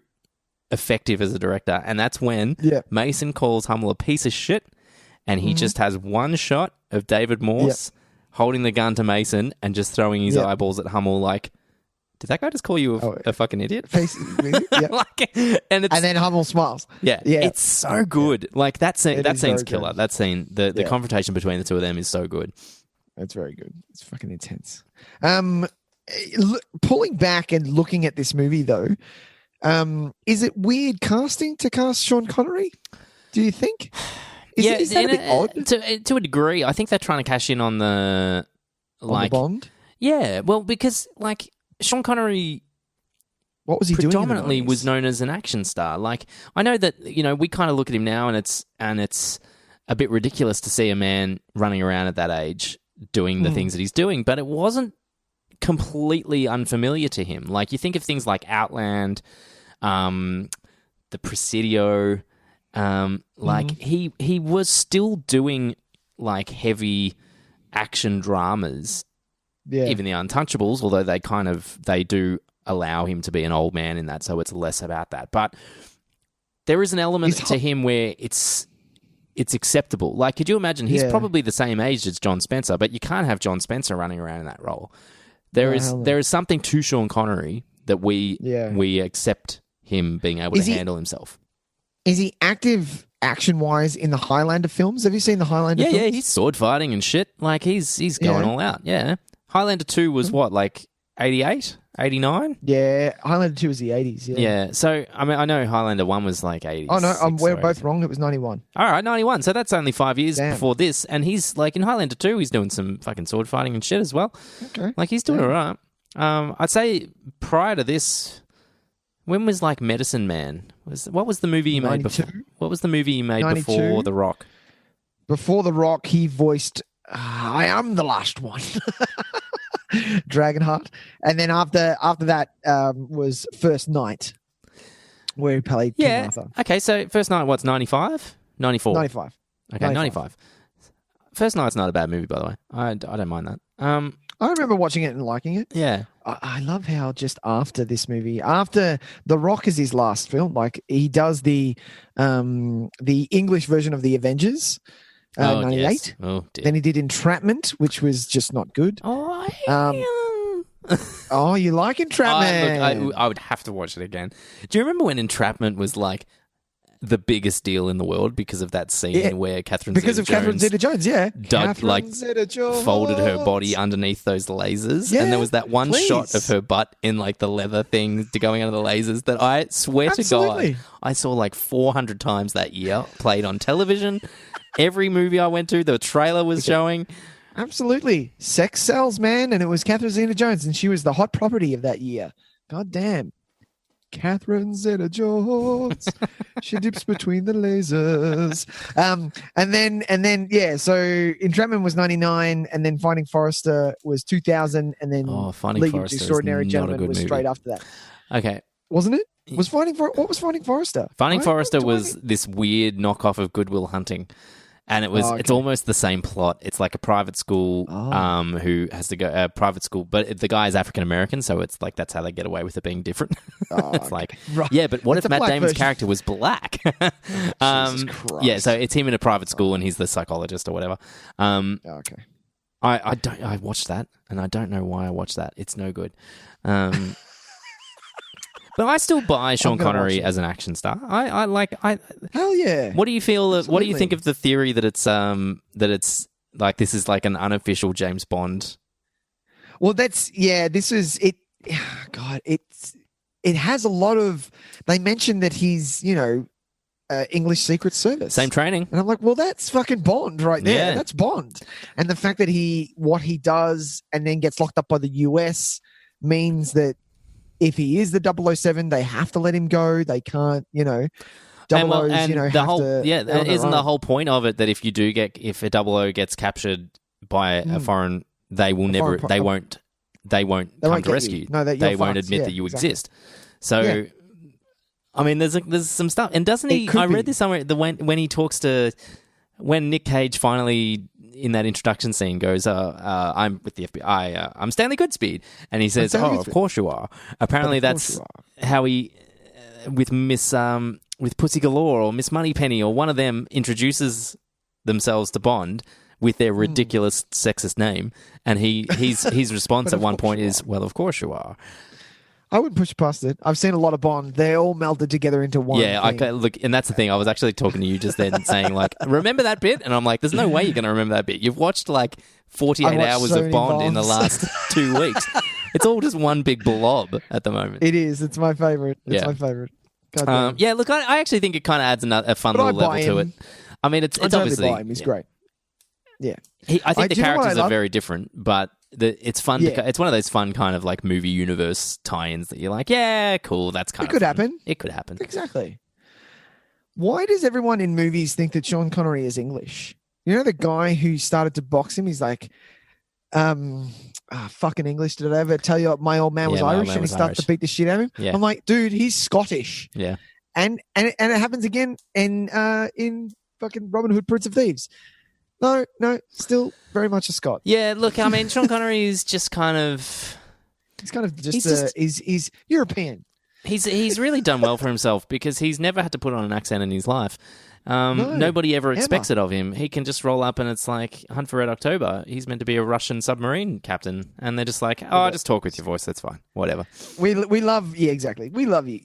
effective as a director, and that's when Mason calls Hummel a piece of shit, and he just has one shot of David Morse holding the gun to Mason and just throwing his eyeballs at Hummel like, did that guy just call you a fucking idiot? Yeah. and then Hummel smiles. Yeah, it's so good. Like that scene, that scene's killer. Good. That scene, the confrontation between the two of them is so good. It's very good. It's fucking intense. Pulling back and looking at this movie though, is it weird casting to cast Sean Connery? Do you think? Is that a bit odd? To a degree, I think they're trying to cash in on the Bond. Yeah, well, because like Sean Connery, what was he predominantly doing was known as an action star. Like I know that we kind of look at him now, and it's a bit ridiculous to see a man running around at that age doing the things that he's doing, but it wasn't completely unfamiliar to him. Like you think of things like Outland, the Presidio. He was still doing like heavy action dramas, even the Untouchables, although they do allow him to be an old man in that, so it's less about that. But there is an element to him where it's acceptable. Like, could you imagine? He's probably the same age as John Spencer, but you can't have John Spencer running around in that role. There is something to Sean Connery that we accept him being able to handle himself. Is he active action-wise in the Highlander films? Have you seen the Highlander films? Yeah, he's sword fighting and shit. Like, he's going all out, yeah. Highlander 2 was what, like 88? 89? Yeah, Highlander 2 was the 80s, yeah. Yeah, so, I mean, I know Highlander 1 was like 80s. Oh, no, we're both wrong. It was 91. All right, 91. So that's only 5 years before this. And he's, like, in Highlander 2, he's doing some fucking sword fighting and shit as well. Okay. Like, he's doing all right. I'd say prior to this... When was like Medicine Man? What was the movie he made before? What was the movie he made 92? before The Rock? Before The Rock, he voiced I Am the Last One, Dragonheart, and then after that was First Night, where he played King Arthur. Okay, so First Night, what's 95? 94? 95. Okay, 95. First Night's not a bad movie, by the way. I don't mind that. I remember watching it and liking it. Yeah. I love how just after this movie, after The Rock is his last film, like he does the English version of The Avengers, 98. Yes. Oh, dear. Then he did Entrapment, which was just not good. Oh, you like Entrapment? I would have to watch it again. Do you remember when Entrapment was like the biggest deal in the world because of that scene where Catherine Zeta-Jones, yeah, folded her body underneath those lasers, and there was that one shot of her butt in like the leather thing going under the lasers that I swear to God I saw like 400 times that year, played on television. Every movie I went to, the trailer was showing. Absolutely, sex sells, man, and it was Catherine Zeta-Jones, and she was the hot property of that year. God damn. Catherine Zeta-Jones, she dips between the lasers. And then, so Entrapment was 99, and then Finding Forrester was 2000, and then Finding Forrester Extraordinary Gentleman was straight after that. Okay. Wasn't it? What was Finding Forrester? Finding Forrester was this weird knockoff of Good Will Hunting. And it's almost the same plot. It's like a private school who has to go private school, but the guy is African American, so it's like that's how they get away with it being different. It's like, yeah, but what if Matt Damon's character was black? Jesus Christ. Yeah, so it's him in a private school, and he's the psychologist or whatever. Okay. I watched that, and I don't know why I watched that. It's no good. But I still buy Sean Connery as an action star. I hell yeah. What do you feel? What do you think of the theory that it's like this is like an unofficial James Bond? Well, this is it. God, it has a lot of. They mentioned that he's English Secret Service, same training, and I'm like, well, that's fucking Bond right there. Yeah. That's Bond, and the fact that what he does and then gets locked up by the US means that. If he is the 007, they have to let him go. They can't, the whole point of it that if a 00 gets captured by a foreign, they won't come to rescue. No, they won't admit that you exist. So, I mean, there's some stuff, and doesn't he? I read this somewhere. When he talks to when Nick Cage finally. In that introduction scene goes, I'm with the FBI, I'm Stanley Goodspeed. And he says, of course you are. Apparently that's how he, with with Pussy Galore or Miss Moneypenny or one of them introduces themselves to Bond with their ridiculous sexist name. And his response at one point is, well, of course you are. I wouldn't push past it. I've seen a lot of Bond. They're all melded together into one. Yeah, thing. look, and that's the thing. I was actually talking to you just then, saying like, remember that bit? And I'm like, there's no way you're going to remember that bit. You've watched like 48 hours so of many Bond in the Bonds. last 2 weeks. It's all just one big blob at the moment. It is. It's my favorite. It's my favorite. God damn. Yeah, look, I actually think it kind of adds a fun But I little level buy to him. it. I mean, it's totally obviously buy him. He's great. Yeah. I think the do you know what characters I are love? very different, but it's fun. Yeah. It's one of those fun kind of like movie universe tie-ins that you're like, yeah, cool. That's kind It of could fun. happen. It could happen. Exactly. Why does everyone in movies think that Sean Connery is English? You know the guy who started to box him? He's like, fucking English. Did I ever tell you my old man was Yeah, my old Irish man and he was started Irish. to beat the shit out of him? Yeah. I'm like, dude, he's Scottish. Yeah. And it happens again in fucking Robin Hood, Prince of Thieves. No, still very much a Scot. Yeah, look, I mean, Sean Connery is just kind of... He's kind of he's European. He's really done well for himself because he's never had to put on an accent in his life. Nobody ever expects it of him. He can just roll up and it's like Hunt for Red October. He's meant to be a Russian submarine captain, and they're just like, "Oh, just talk with your voice. That's fine. Whatever." We love exactly. We love you.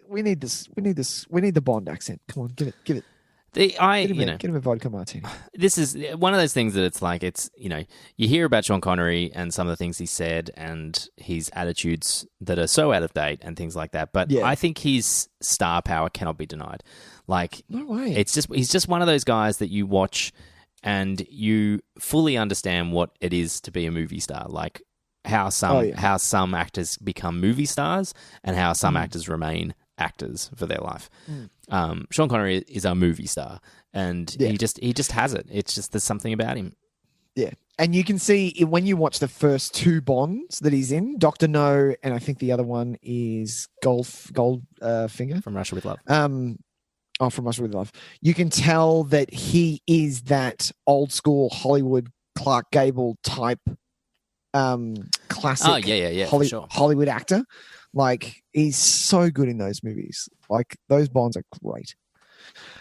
We need this. We need the Bond accent. Come on, give it. Get him a vodka martini. This is one of those things that it's like, you hear about Sean Connery and some of the things he said and his attitudes that are so out of date and things like that. But I think his star power cannot be denied. Like, No way. he's just one of those guys that you watch and you fully understand what it is to be a movie star. Like how some actors become movie stars and how some actors remain actors for their life. Sean Connery is a movie star, and he just has it. It's just there's something about him. Yeah, and you can see when you watch the first two Bonds that he's in, Dr. No, and I think the other one is Goldfinger From Russia with Love. From Russia with Love. You can tell that he is that old school Hollywood Clark Gable type classic. Oh yeah, for sure. Hollywood actor. Like, he's so good in those movies. Like, those Bonds are great.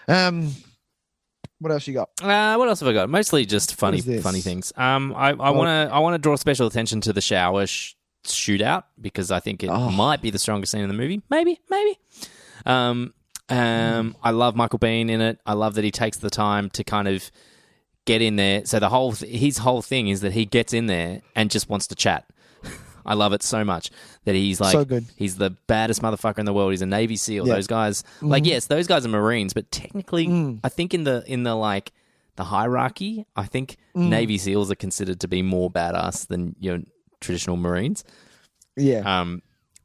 What else you got? What else have I got? Mostly just funny things. I want to draw special attention to the shower shootout because I think it might be the strongest scene in the movie. Maybe. I love Michael Biehn in it. I love that he takes the time to kind of get in there. So his whole thing is that he gets in there and just wants to chat. I love it so much that he's like, so good. He's the baddest motherfucker in the world. He's a Navy SEAL. Yeah. Those guys, like, yes, those guys are Marines, but technically, I think in the like the hierarchy, I think Navy SEALs are considered to be more badass than your traditional Marines. Yeah.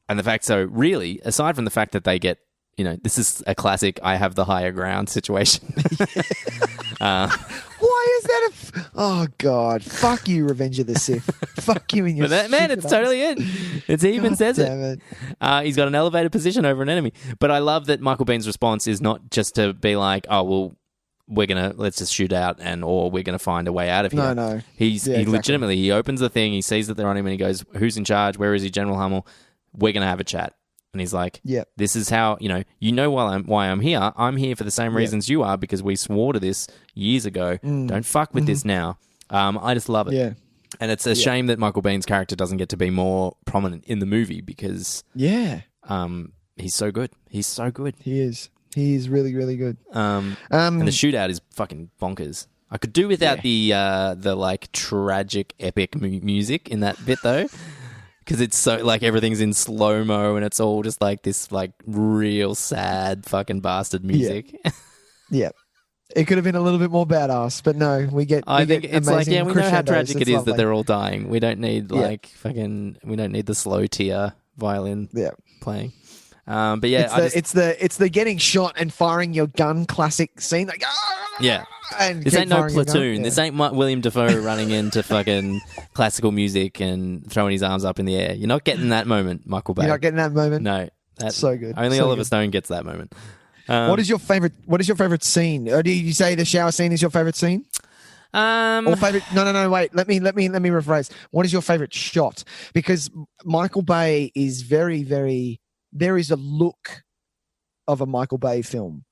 And the fact, so really, aside from the fact that they get, this is a classic I have the higher ground situation. Why is that oh, God. Fuck you, Revenge of the Sith. Fuck you and your man, it's totally it. He even says it. He's got an elevated position over an enemy. But I love that Michael Biehn's response is not just to be like, oh, well, let's just shoot out or we're going to find a way out of here. No. He legitimately, he opens the thing, he sees that they're on him and he goes, who's in charge? Where is he, General Hummel? We're going to have a chat. And he's like, this is how, why I'm here. I'm here for the same reasons you are because we swore to this years ago. Don't fuck with this now. I just love it. Yeah. And it's a shame that Michael Biehn's character doesn't get to be more prominent in the movie because he's so good. He's so good. He is. He is really, really good. And the shootout is fucking bonkers. I could do without the like tragic epic music in that bit though. Because it's so, like, everything's in slow-mo and it's all just, like, this, like, real sad fucking bastard music. Yeah. It could have been a little bit more badass, but no, we get I think it's like, we know how tragic it is lovely. that they're all dying. We don't need, like, we don't need the slow tier violin playing. But yeah, it's the getting shot and firing your gun classic scene. Like, and this ain't no Platoon. This ain't William Dafoe running into fucking classical music and throwing his arms up in the air. You're not getting that moment, Michael Bay. You're not getting that moment. No, that's so good. Only so Oliver Stone gets that moment. What is your favorite scene? Or do you say the shower scene is your favorite scene? Or favorite? No. Wait. Let me rephrase. What is your favorite shot? Because Michael Bay is very, very. There is a look of a Michael Bay film.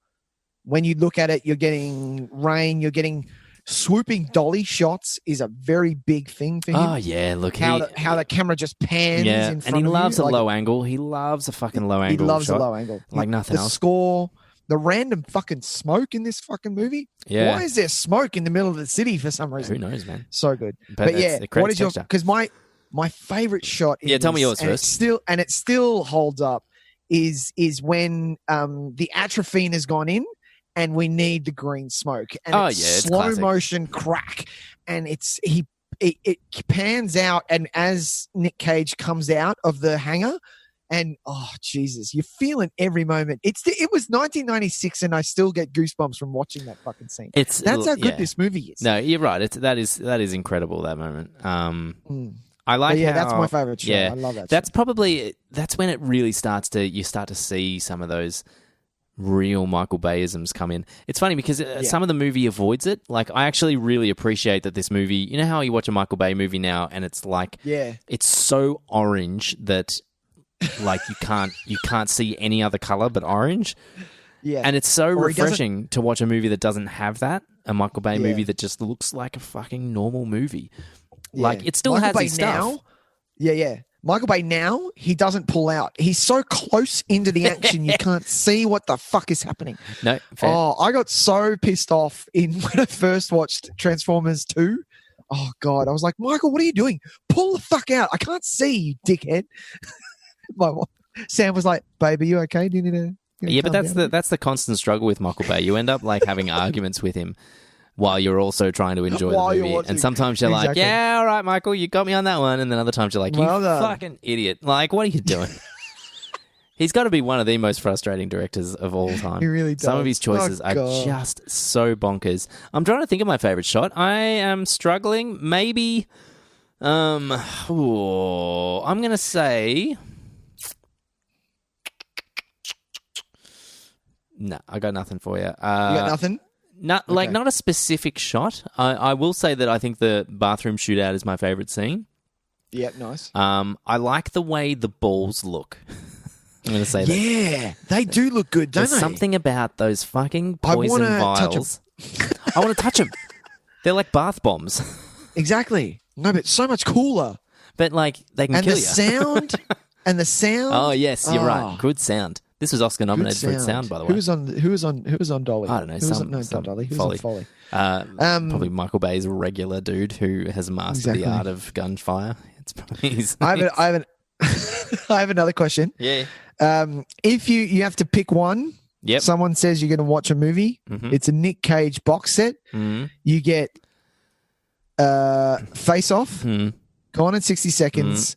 When you look at it, you're getting rain, you're getting swooping dolly shots is a very big thing for him. Oh yeah, look how the camera just pans in front of you. And he loves a low angle. He loves a fucking low angle. He loves shot. a low angle. Like nothing else. The score, the random fucking smoke in this fucking movie. Yeah. Why is there smoke in the middle of the city for some reason? Who knows, man? So good. But yeah, what is your? texture. Because my favorite shot. Tell me yours first. It still holds up. Is when the atropine has gone in. And we need the green smoke, and it's slow motion crack, and it pans out, and as Nick Cage comes out of the hangar, and oh Jesus, you're feeling every moment. It was 1996, and I still get goosebumps from watching that fucking scene. That's how good this movie is. No, you're right. That is incredible. That moment. I like. But that's my favorite shot. Yeah, I love that. That's when it really you start to see some of those real Michael Bayisms come in. It's funny because some of the movie avoids it. Like, I actually really appreciate that this movie, you know how you watch a Michael Bay movie now and it's like, it's so orange that like you can't see any other color but orange. Yeah. And it's so refreshing to watch a movie that doesn't have that, a Michael Bay movie that just looks like a fucking normal movie. Yeah. Like, it still has its stuff. Michael Bay now, he doesn't pull out. He's so close into the action, you can't see what the fuck is happening. No, fair. Oh, I got so pissed off when I first watched Transformers 2. Oh, God. I was like, Michael, what are you doing? Pull the fuck out. I can't see, you dickhead. Sam was like, babe, are you okay? Do you need to... Yeah, but that's the constant struggle with Michael Bay. You end up like having arguments with him while you're also trying to enjoy the movie. And sometimes you're like, yeah, all right, Michael, you got me on that one. And then other times you're like, you fucking idiot. Like, what are you doing? He's got to be one of the most frustrating directors of all time. He really does. Some of his choices are just so bonkers. I'm trying to think of my favorite shot. I am struggling. Maybe, I'm going to say... No, I got nothing for you. You got nothing? Not a specific shot. I will say that I think the bathroom shootout is my favorite scene. Yeah, nice. I like the way the balls look. I'm going to say that. Yeah, they do look good, don't There's they? something about those fucking poison vials. I want to touch them. They're like bath bombs. Exactly. No, but so much cooler. But like they can kill you. And the sound. Oh yes, you're right. Good sound. This was Oscar nominated for its sound, by the way. Who was on Dolly? I don't know. Not Dolly. Who was on Foley? Probably Michael Bay's regular dude who has mastered the art of gunfire. It's probably I have another question. Yeah. If you have to pick one, someone says you're going to watch a movie. Mm-hmm. It's a Nick Cage box set. Mm-hmm. You get Face Off, Gone in 60 Seconds,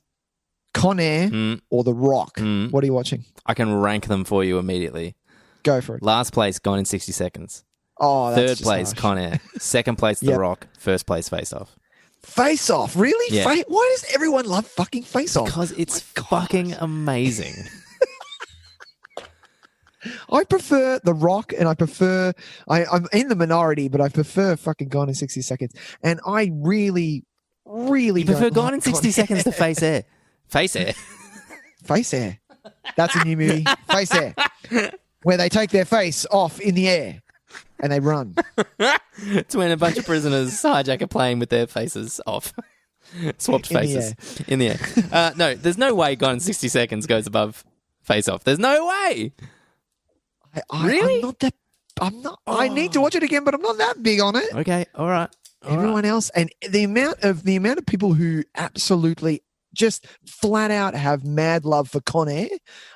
Con Air, or The Rock. What are you watching? I can rank them for you immediately. Go for it. Last place, Gone in 60 Seconds. Oh, that's Third place, harsh. Con Air. Second place, The Rock. First place, Face Off. Face Off? Really? Yeah. Why does everyone love fucking Face Off? Because it's fucking amazing. I prefer The Rock, and I'm in the minority, but I prefer fucking Gone in 60 Seconds. And I really you prefer Gone in 60 Seconds to Face Air. Face Air. Face Air. That's a new movie. Face Air. Where they take their face off in the air and they run. It's when a bunch of prisoners hijack a plane with their faces off. Swapped faces. In the air. No, there's no way Gone in 60 Seconds goes above Face Off. There's no way. Really? I'm not. I need to watch it again, but I'm not that big on it. Okay, all right. Everyone else, and the amount of people who absolutely just flat out have mad love for Con Air.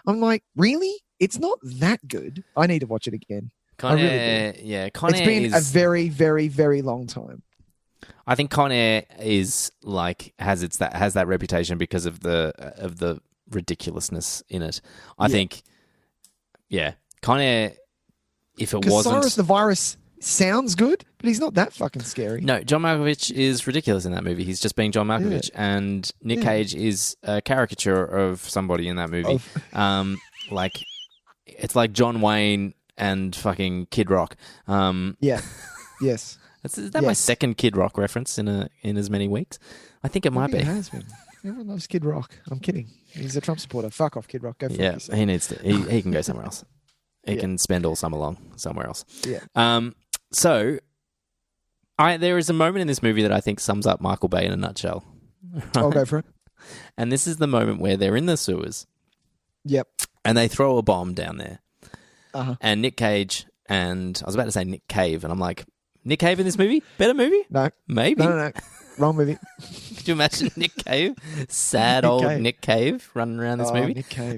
I'm like, really? It's not that good. I need to watch it again. Con Air, yeah. Con Air. It's been a very, very, very long time. I think Con Air is like has that reputation because of the ridiculousness in it. I think, Con Air. If it wasn't, Cyrus the Virus sounds good, but he's not that fucking scary. No, John Malkovich is ridiculous in that movie. He's just being John Malkovich, and Nick Cage is a caricature of somebody in that movie. Like it's like John Wayne and fucking Kid Rock. Yes. Is that my second Kid Rock reference in as many weeks? I think it might be. It has been. Everyone loves Kid Rock. I'm kidding. He's a Trump supporter. Fuck off, Kid Rock. Go for it. Yeah, he needs to. He can go somewhere else. He can spend all summer long somewhere else. Yeah. So There is a moment in this movie that I think sums up Michael Bay in a nutshell. I'll go for it. And this is the moment where they're in the sewers. Yep. And they throw a bomb down there. Uh-huh. And Nick Cage and... I was about to say Nick Cave, and I'm like, Nick Cave in this movie? Better movie? No. Maybe? No. Wrong movie. Could you imagine Nick Cave? Sad Nick old Cave. Nick Cave running around this movie? Nick Cave.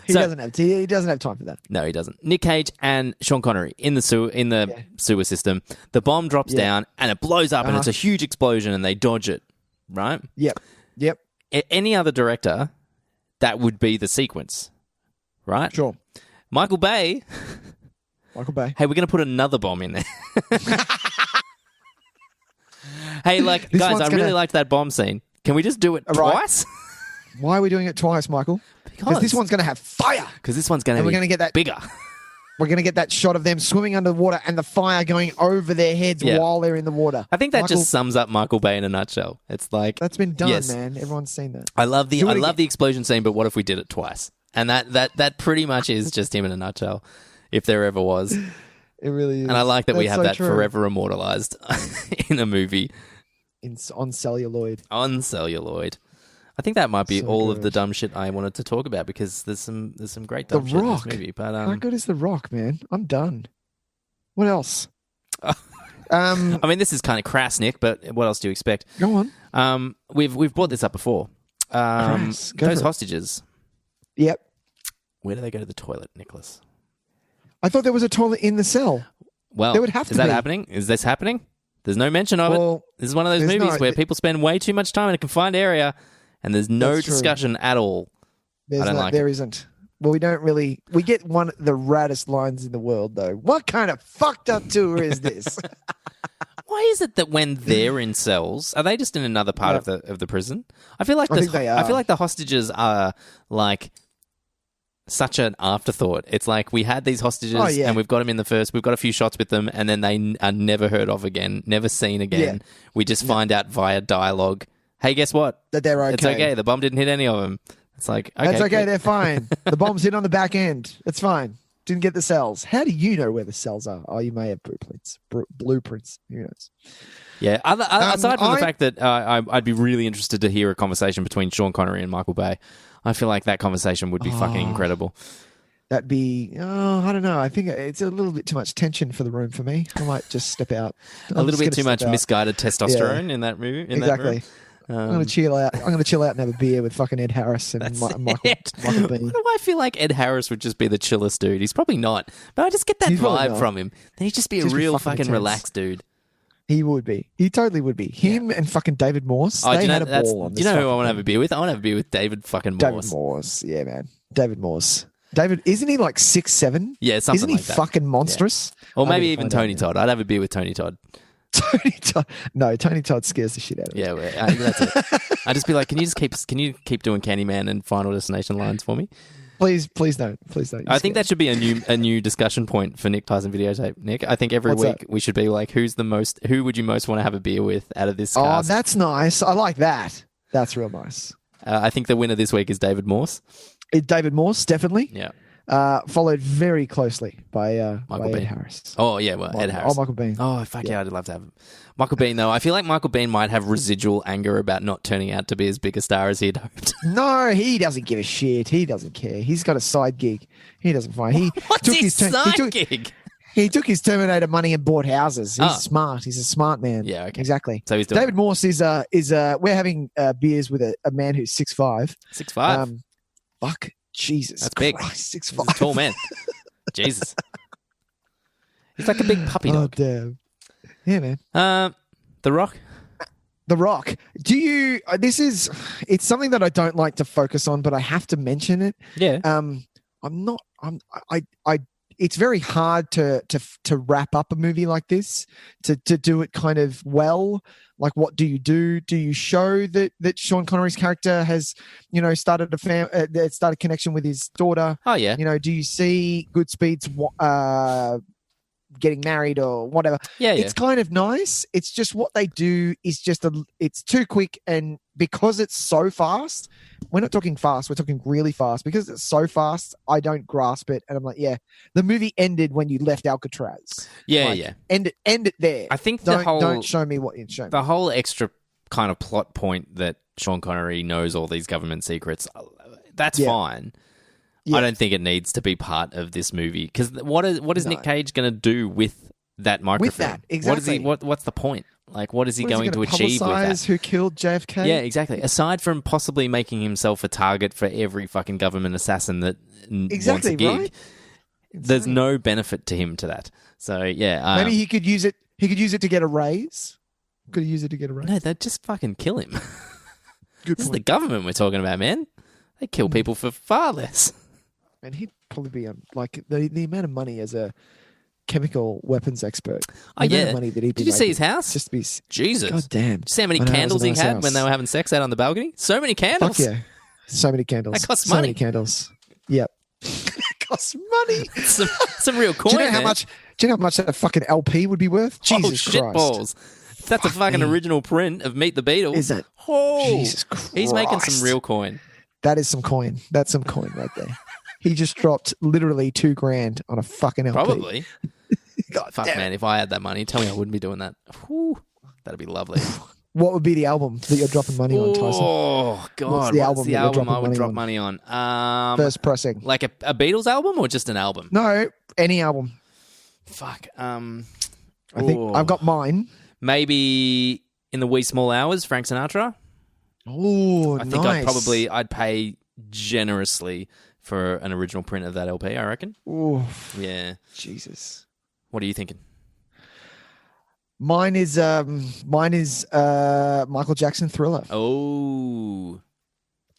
He doesn't have time for that. No, he doesn't. Nick Cage and Sean Connery in the sewer system. The bomb drops down and it blows up and it's a huge explosion and they dodge it, right? Yep. Any other director, that would be the sequence, right? Sure. Michael Bay. Hey, we're going to put another bomb in there. Hey, guys, I really liked that bomb scene. Can we just do it twice? Why are we doing it twice, Michael? Because this one's going to have fire. Because this one's going to be get that bigger. We're going to get that shot of them swimming under the water and the fire going over their heads while they're in the water. I think that just sums up Michael Bay in a nutshell. It's like... That's been done, man. Everyone's seen that. I love the explosion scene, but what if we did it twice? And that pretty much is just him in a nutshell, if there ever was. It really is. And I like that we have that true. forever immortalized in a movie. On celluloid. On celluloid. I think that might be all of good. the dumb shit I wanted to talk about because there's some great dumb shit in this movie. But how good is The Rock, man? I'm done. What else? I mean, this is kind of crass, Nick, but what else do you expect? Go on. We've brought this up before. Crass. Those hostages. Yep. Where do they go to the toilet, Nicholas? I thought there was a toilet in the cell. Well, there would have to is that be. happening? Is this happening? There's no mention of it. This is one of those movies where people spend way too much time in a confined area and there's no discussion at all. There isn't. Well, we don't really... We get one of the raddest lines in the world, though. What kind of fucked up tour is this? Why is it that when they're in cells, are they just in another part of the prison? I feel like they are. I feel like the hostages are like such an afterthought. It's like we had these hostages and we've got them in the first. We've got a few shots with them, and then they are never heard of again, never seen again. Yeah. We just find out via dialogue. Hey, guess what? That they're okay. It's okay. The bomb didn't hit any of them. It's like, okay. That's okay. They're fine. The bomb's hit on the back end. It's fine. Didn't get the cells. How do you know where the cells are? Oh, you may have blueprints. Who knows? Yeah. Aside from the fact that I'd be really interested to hear a conversation between Sean Connery and Michael Bay. I feel like that conversation would be fucking incredible. That'd be, I don't know. I think it's a little bit too much tension for the room for me. I might just step out. A little bit too much misguided testosterone in that movie. Exactly. I'm going to chill out. I'm going to chill out and have a beer with fucking Ed Harris and Michael Bean. Why do I feel like Ed Harris would just be the chillest dude? He's probably not, but I just get that vibe from him. Then he'd just be a real fucking relaxed dude. He would be. He totally would be. Him and fucking David Morse. They had a ball on this. Do you know who I want to have a beer with? I want to have a beer with David fucking Morse. David Morse. Yeah, man. David Morse. David, isn't he like 6'7"? Yeah, something isn't like he that. fucking monstrous? Yeah. Or maybe even Tony Todd. I'd have a beer with Tony Todd. Tony Todd. No, Tony Todd scares the shit out of me. Yeah, that's it. I'd just be like, can you keep doing Candyman and Final Destination lines for me? Please don't. I think that should be a new discussion point for Nick Tys and Videotape. Nick, I think every week we should be like, who would you most want to have a beer with out of this cast? Oh, that's nice. I like that. That's real nice. I think the winner this week is David Morse. David Morse, definitely. Yeah. Followed very closely by Ed Harris. Oh, yeah, well, Ed Harris. Oh, Michael Bean. Oh, fuck yeah, I'd love to have him. Michael Bean, though, I feel like Michael Bean might have residual anger about not turning out to be as big a star as he'd hoped. No, he doesn't give a shit. He doesn't care. He's got a side gig. He doesn't find. What's his side gig? He took his Terminator money and bought houses. He's smart. He's a smart man. Yeah, okay. Exactly. So he's doing David Morse is we're having beers with a man who's 6'5". 6'5". Fuck. Jesus. That's big. Christ, 6'5". He's a tall man. Jesus. He's like a big puppy dog. Oh, damn. Yeah, man. The Rock? The Rock. It's something that I don't like to focus on, but I have to mention it. Yeah. It's very hard to wrap up a movie like this, to do it kind of well. Like, what do you do? Do you show that Sean Connery's character has, started a connection with his daughter? Oh, yeah. Do you see Goodspeed's getting married or whatever. Yeah, it's kind of nice. It's just what they do is just it's too quick, and because it's so fast, we're not talking fast, we're talking really fast. Because it's so fast, I don't grasp it, and I'm like, yeah, the movie ended when you left Alcatraz. Yeah, like, yeah. End it there. I think don't show me what you show me. The whole extra kind of plot point that Sean Connery knows all these government secrets, that's fine. Yeah. I don't think it needs to be part of this movie, because what is Nick Cage going to do with that microphone? With that, exactly. What's the point? Like, what is he going to achieve with that? Who killed JFK? Yeah, exactly. Aside from possibly making himself a target for every fucking government assassin that wants a gig, right? There's no benefit to him to that. So yeah, maybe he could use it. He could use it to get a raise. Could he use it to get a raise? No, they'd just fucking kill him. Good this point. is the government we're talking about, man. They kill people for far less. And he'd probably be on like the amount of money as a chemical weapons expert. Oh yeah, money that he'd be did you see his house? Just be Jesus. God damn! Did you see how many candles he had when they were having sex out on the balcony? So many candles. Fuck yeah, so many candles. That costs so money. Many candles. Yep. It costs money. some real coin. Do you know how much? Do you know how much that fucking LP would be worth? Jesus shit Christ. balls. That's a fucking original print of Meet the Beatles. Is that? Oh, Jesus Christ. He's making some real coin. That is some coin. That's some coin right there. He just dropped literally $2,000 on a fucking LP. Probably. God fuck, damn man. If I had that money, tell me I wouldn't be doing that. Whew, that'd be lovely. What would be the album that you're dropping money on, Tyson? Oh, God. What's the album I would drop money on? First pressing. Like a Beatles album or just an album? No, any album. Fuck. I think I've got mine. Maybe In the Wee Small Hours, Frank Sinatra. Oh, I think I'd pay generously for an original print of that LP, I reckon. Oh, yeah. Jesus. What are you thinking? Mine is Michael Jackson Thriller. Oh.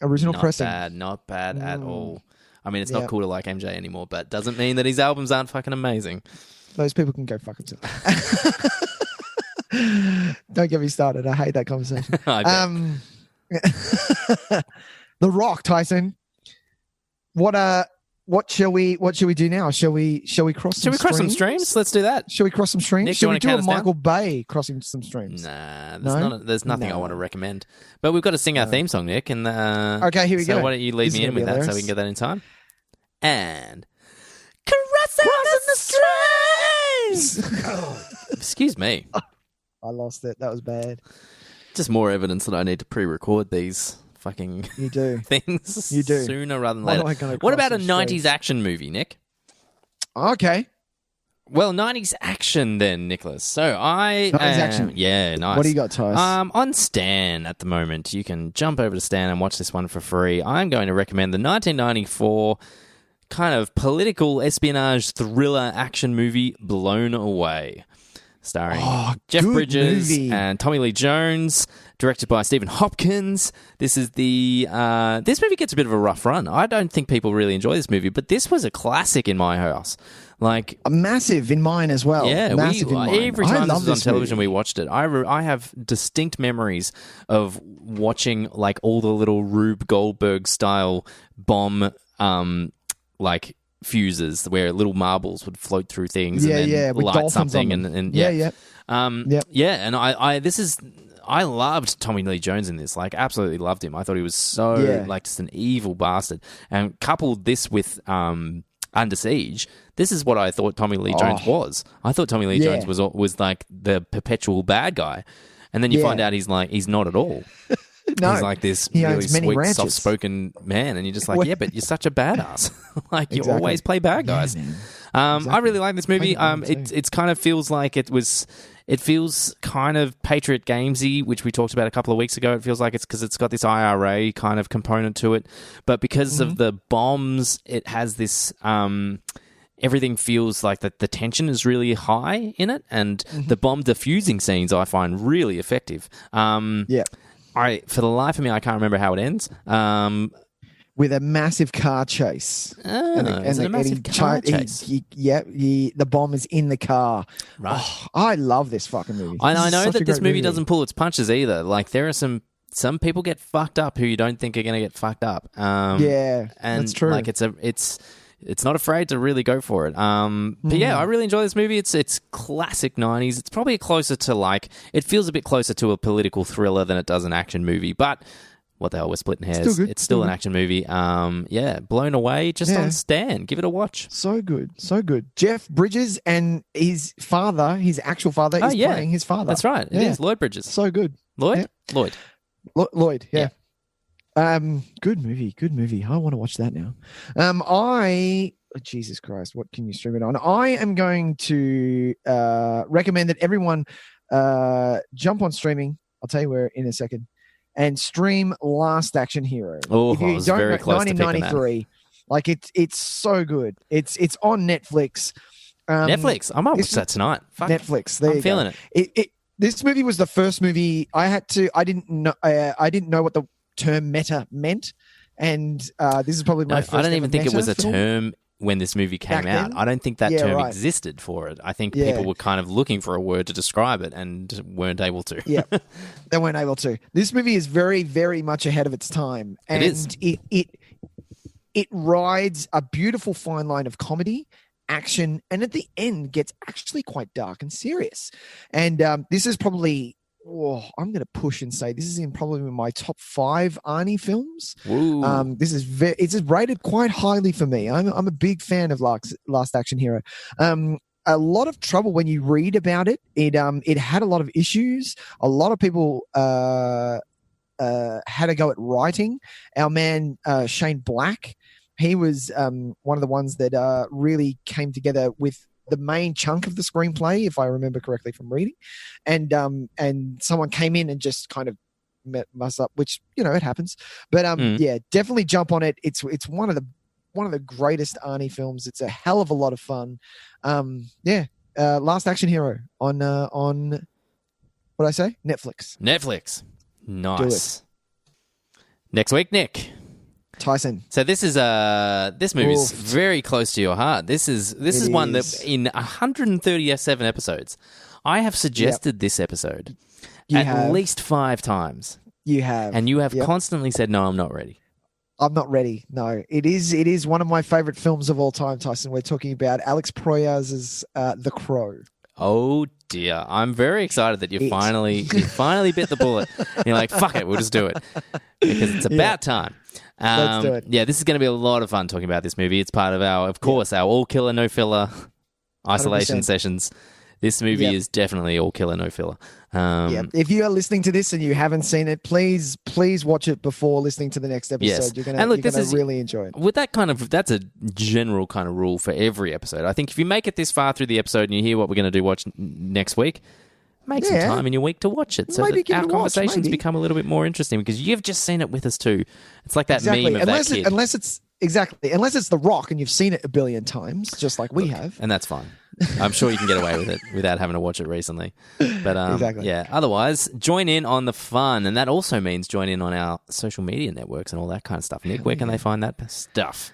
Original pressing. Not bad at all. I mean, it's not cool to like MJ anymore, but doesn't mean that his albums aren't fucking amazing. Those people can go fuck themselves. Don't get me started. I hate that conversation. The Rock, Tyson. What shall we do now? Shall we cross some streams? Let's do that. Shall we cross some streams? Nick, shall we do a Michael Bay crossing some streams? Nah, there's nothing I want to recommend. But we've got to sing our theme song, Nick. And okay, here we go. So why don't you lead me in with that so we can get that in time? And crossing the streams. Excuse me. I lost it. That was bad. Just more evidence that I need to pre-record these fucking things. You do sooner rather than later. What about a 90s action movie, Nick? Okay. Well, 90s action then, Nicholas. So 90s action. Yeah, nice. What do you got, Tyson? On Stan at the moment. You can jump over to Stan and watch this one for free. I'm going to recommend the 1994 kind of political espionage thriller action movie Blown Away, starring Jeff Bridges and Tommy Lee Jones, directed by Stephen Hopkins. This is this movie gets a bit of a rough run. I don't think people really enjoy this movie, but this was a classic in my house. Like a massive in mine as well. Yeah, every time this was on television, we watched it. I have distinct memories of watching like all the little Rube Goldberg style bomb like fuses where little marbles would float through things and then light something and I loved Tommy Lee Jones in this, like absolutely loved him. I thought he was so like just an evil bastard, and coupled this with Under Siege, this is what I thought Tommy Lee Jones was. I thought Tommy Lee Jones was like the perpetual bad guy, and then you find out he's not at all. No, he's like this really sweet, soft-spoken man, and you're just like, yeah, but you're such a badass. Like you always play bad guys. I really like this movie. It kind of feels like it feels kind of Patriot Gamesy, which we talked about a couple of weeks ago. It feels like it's because it's got this IRA kind of component to it, but because of the bombs, it has this. Everything feels like that the tension is really high in it, and the bomb diffusing scenes I find really effective. For the life of me, I can't remember how it ends. With a massive car chase. A massive car chase? The bomb is in the car. Right. Oh, I love this fucking movie. I know that this movie doesn't pull its punches either. Like there are some people get fucked up who you don't think are going to get fucked up. And that's true. Like it's it's not afraid to really go for it. But yeah, I really enjoy this movie. It's classic 90s. It's probably closer to it feels a bit closer to a political thriller than it does an action movie. But what the hell, we're splitting hairs. It's still an action movie. Yeah, blown away just on Stan. Give it a watch. So good. Jeff Bridges and his father, his actual father, is playing his father. That's right. It is Lloyd Bridges. So good. Lloyd? Yeah. Lloyd, yeah. Good movie. I want to watch that now. Jesus Christ, what can you stream it on? I am going to recommend that everyone jump on streaming. I'll tell you where in a second. And stream Last Action Hero. Oh, I was very close to picking that. 1993. It's so good. It's on Netflix. Netflix. I might watch that tonight. Fuck. Netflix. There I'm feeling it. This movie was the first movie I didn't know what the term meta meant, and this is probably my first. I don't even think it was a film. term when this movie came out. I don't think that term existed for it. I think people were kind of looking for a word to describe it and weren't able to. Yeah, they weren't able to. This movie is very, very much ahead of its time, and it rides a beautiful fine line of comedy, action, and at the end gets actually quite dark and serious. And this is probably, I'm going to push and say this is in probably my top 5 Arnie films. This is it's rated quite highly for me. I'm a big fan of Last Action Hero. A lot of trouble when you read about it. It had a lot of issues. A lot of people had a go at writing. Our man Shane Black, he was one of the ones that really came together with the main chunk of the screenplay, if I remember correctly from reading, and someone came in and just kind of mess up, which it happens. But definitely jump on it. It's one of the greatest Arnie films. It's a hell of a lot of fun. Last Action Hero on what I say? Netflix. Nice. Next week, Nick. Tyson. So this movie is very close to your heart. This is one that in 137 episodes, I have suggested this episode at least 5 times. You have. And you have constantly said, no, I'm not ready. I'm not ready. No, it is one of my favorite films of all time, Tyson. We're talking about Alex Proyas's The Crow. Oh dear. I'm very excited that you finally bit the bullet. And you're like, fuck it, we'll just do it. Because it's about time. Let's do it. Yeah, this is going to be a lot of fun talking about this movie. It's part of our all killer, no filler isolation 100%. Sessions. This movie is definitely all killer, no filler. If you are listening to this and you haven't seen it, please watch it before listening to the next episode. Yes. You're gonna really enjoy it. With that's a general kind of rule for every episode. I think if you make it this far through the episode and you hear what we're going to watch next week, make some time in your week to watch it so that our conversations become a little bit more interesting because you've just seen it with us too. It's like that meme of that kid. Unless it's The Rock and you've seen it a billion times, just like we have. And that's fine. I'm sure you can get away with it without having to watch it recently. But otherwise, join in on the fun. And that also means join in on our social media networks and all that kind of stuff. Nick, where can they find that stuff?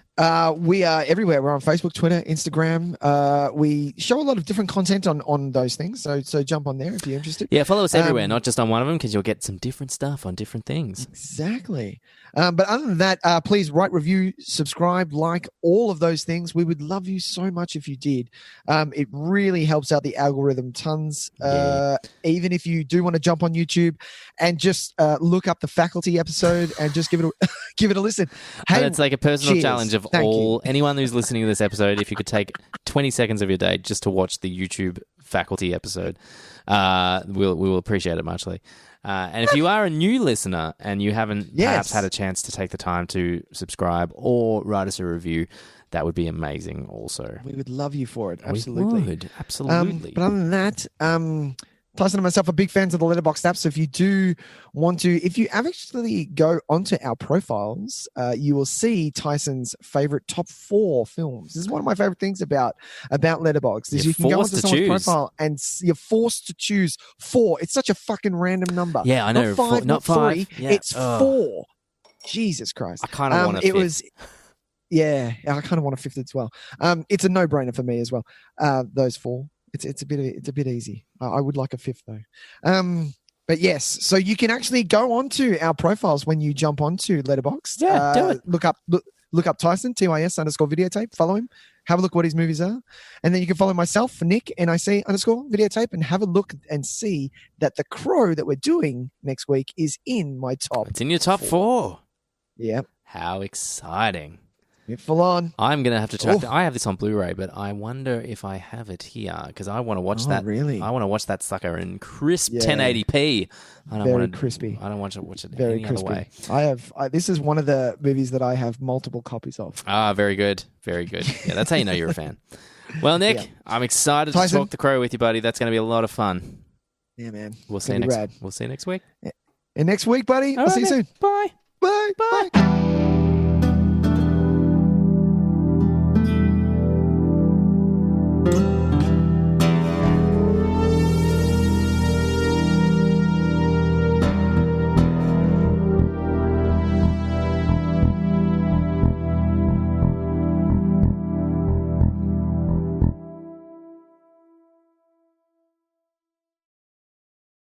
We are everywhere. We're on Facebook, Twitter, Instagram. We show a lot of different content on those things. So jump on there if you're interested. Yeah, follow us everywhere, not just on one of them, because you'll get some different stuff on different things. Exactly. But other than that, please write, review, subscribe, like, all of those things. We would love you so much if you did. It really helps out the algorithm tons. Even if you do want to jump on YouTube and just look up the Faculty episode and just give it a listen. Hey, and it's like a personal challenge of anyone who's listening to this episode, if you could take 20 seconds of your day just to watch the YouTube Faculty episode, we will appreciate it muchly. And if you are a new listener and you haven't perhaps had a chance to take the time to subscribe or write us a review, that would be amazing also. We would love you for it. Absolutely. We would. Absolutely. But other than that, Tyson and myself are big fans of the Letterboxd app. So if you do want to, if you actually go onto our profiles, you will see Tyson's favorite top 4 films. This is one of my favorite things about Letterboxd is you can go onto someone's profile and you're forced to choose 4. It's such a fucking random number. Yeah, I know. Not 5, not 3. Yeah. It's 4. Jesus Christ. I kind of want to. It was. Yeah, I kind of want a 5th as well. It's a no-brainer for me as well. Those 4. It's a bit easy. I would like a 5th though. But yes, so you can actually go onto our profiles when you jump onto Letterboxd. Yeah, do it. Look look up Tyson, TYS_videotape, follow him, have a look what his movies are. And then you can follow myself, Nick, NIC_videotape, and have a look and see that The Crow that we're doing next week is in my top. It's in your top 4. Yep. How exciting. Full on. I'm going to have to check. I have this on Blu-ray, but I wonder if I have it here because I want to watch that. Really? I want to watch that sucker in crisp 1080p. I don't want to crispy. I don't want to watch it Very any crispy. other way. This is one of the movies that I have multiple copies of. Ah, very good. Very good. Yeah, that's how you know you're a fan. Well, Nick, I'm excited to talk The Crow with you, buddy. That's going to be a lot of fun. Yeah, man. We'll see you next week. And next week, buddy. I'll see you soon. Bye. Bye.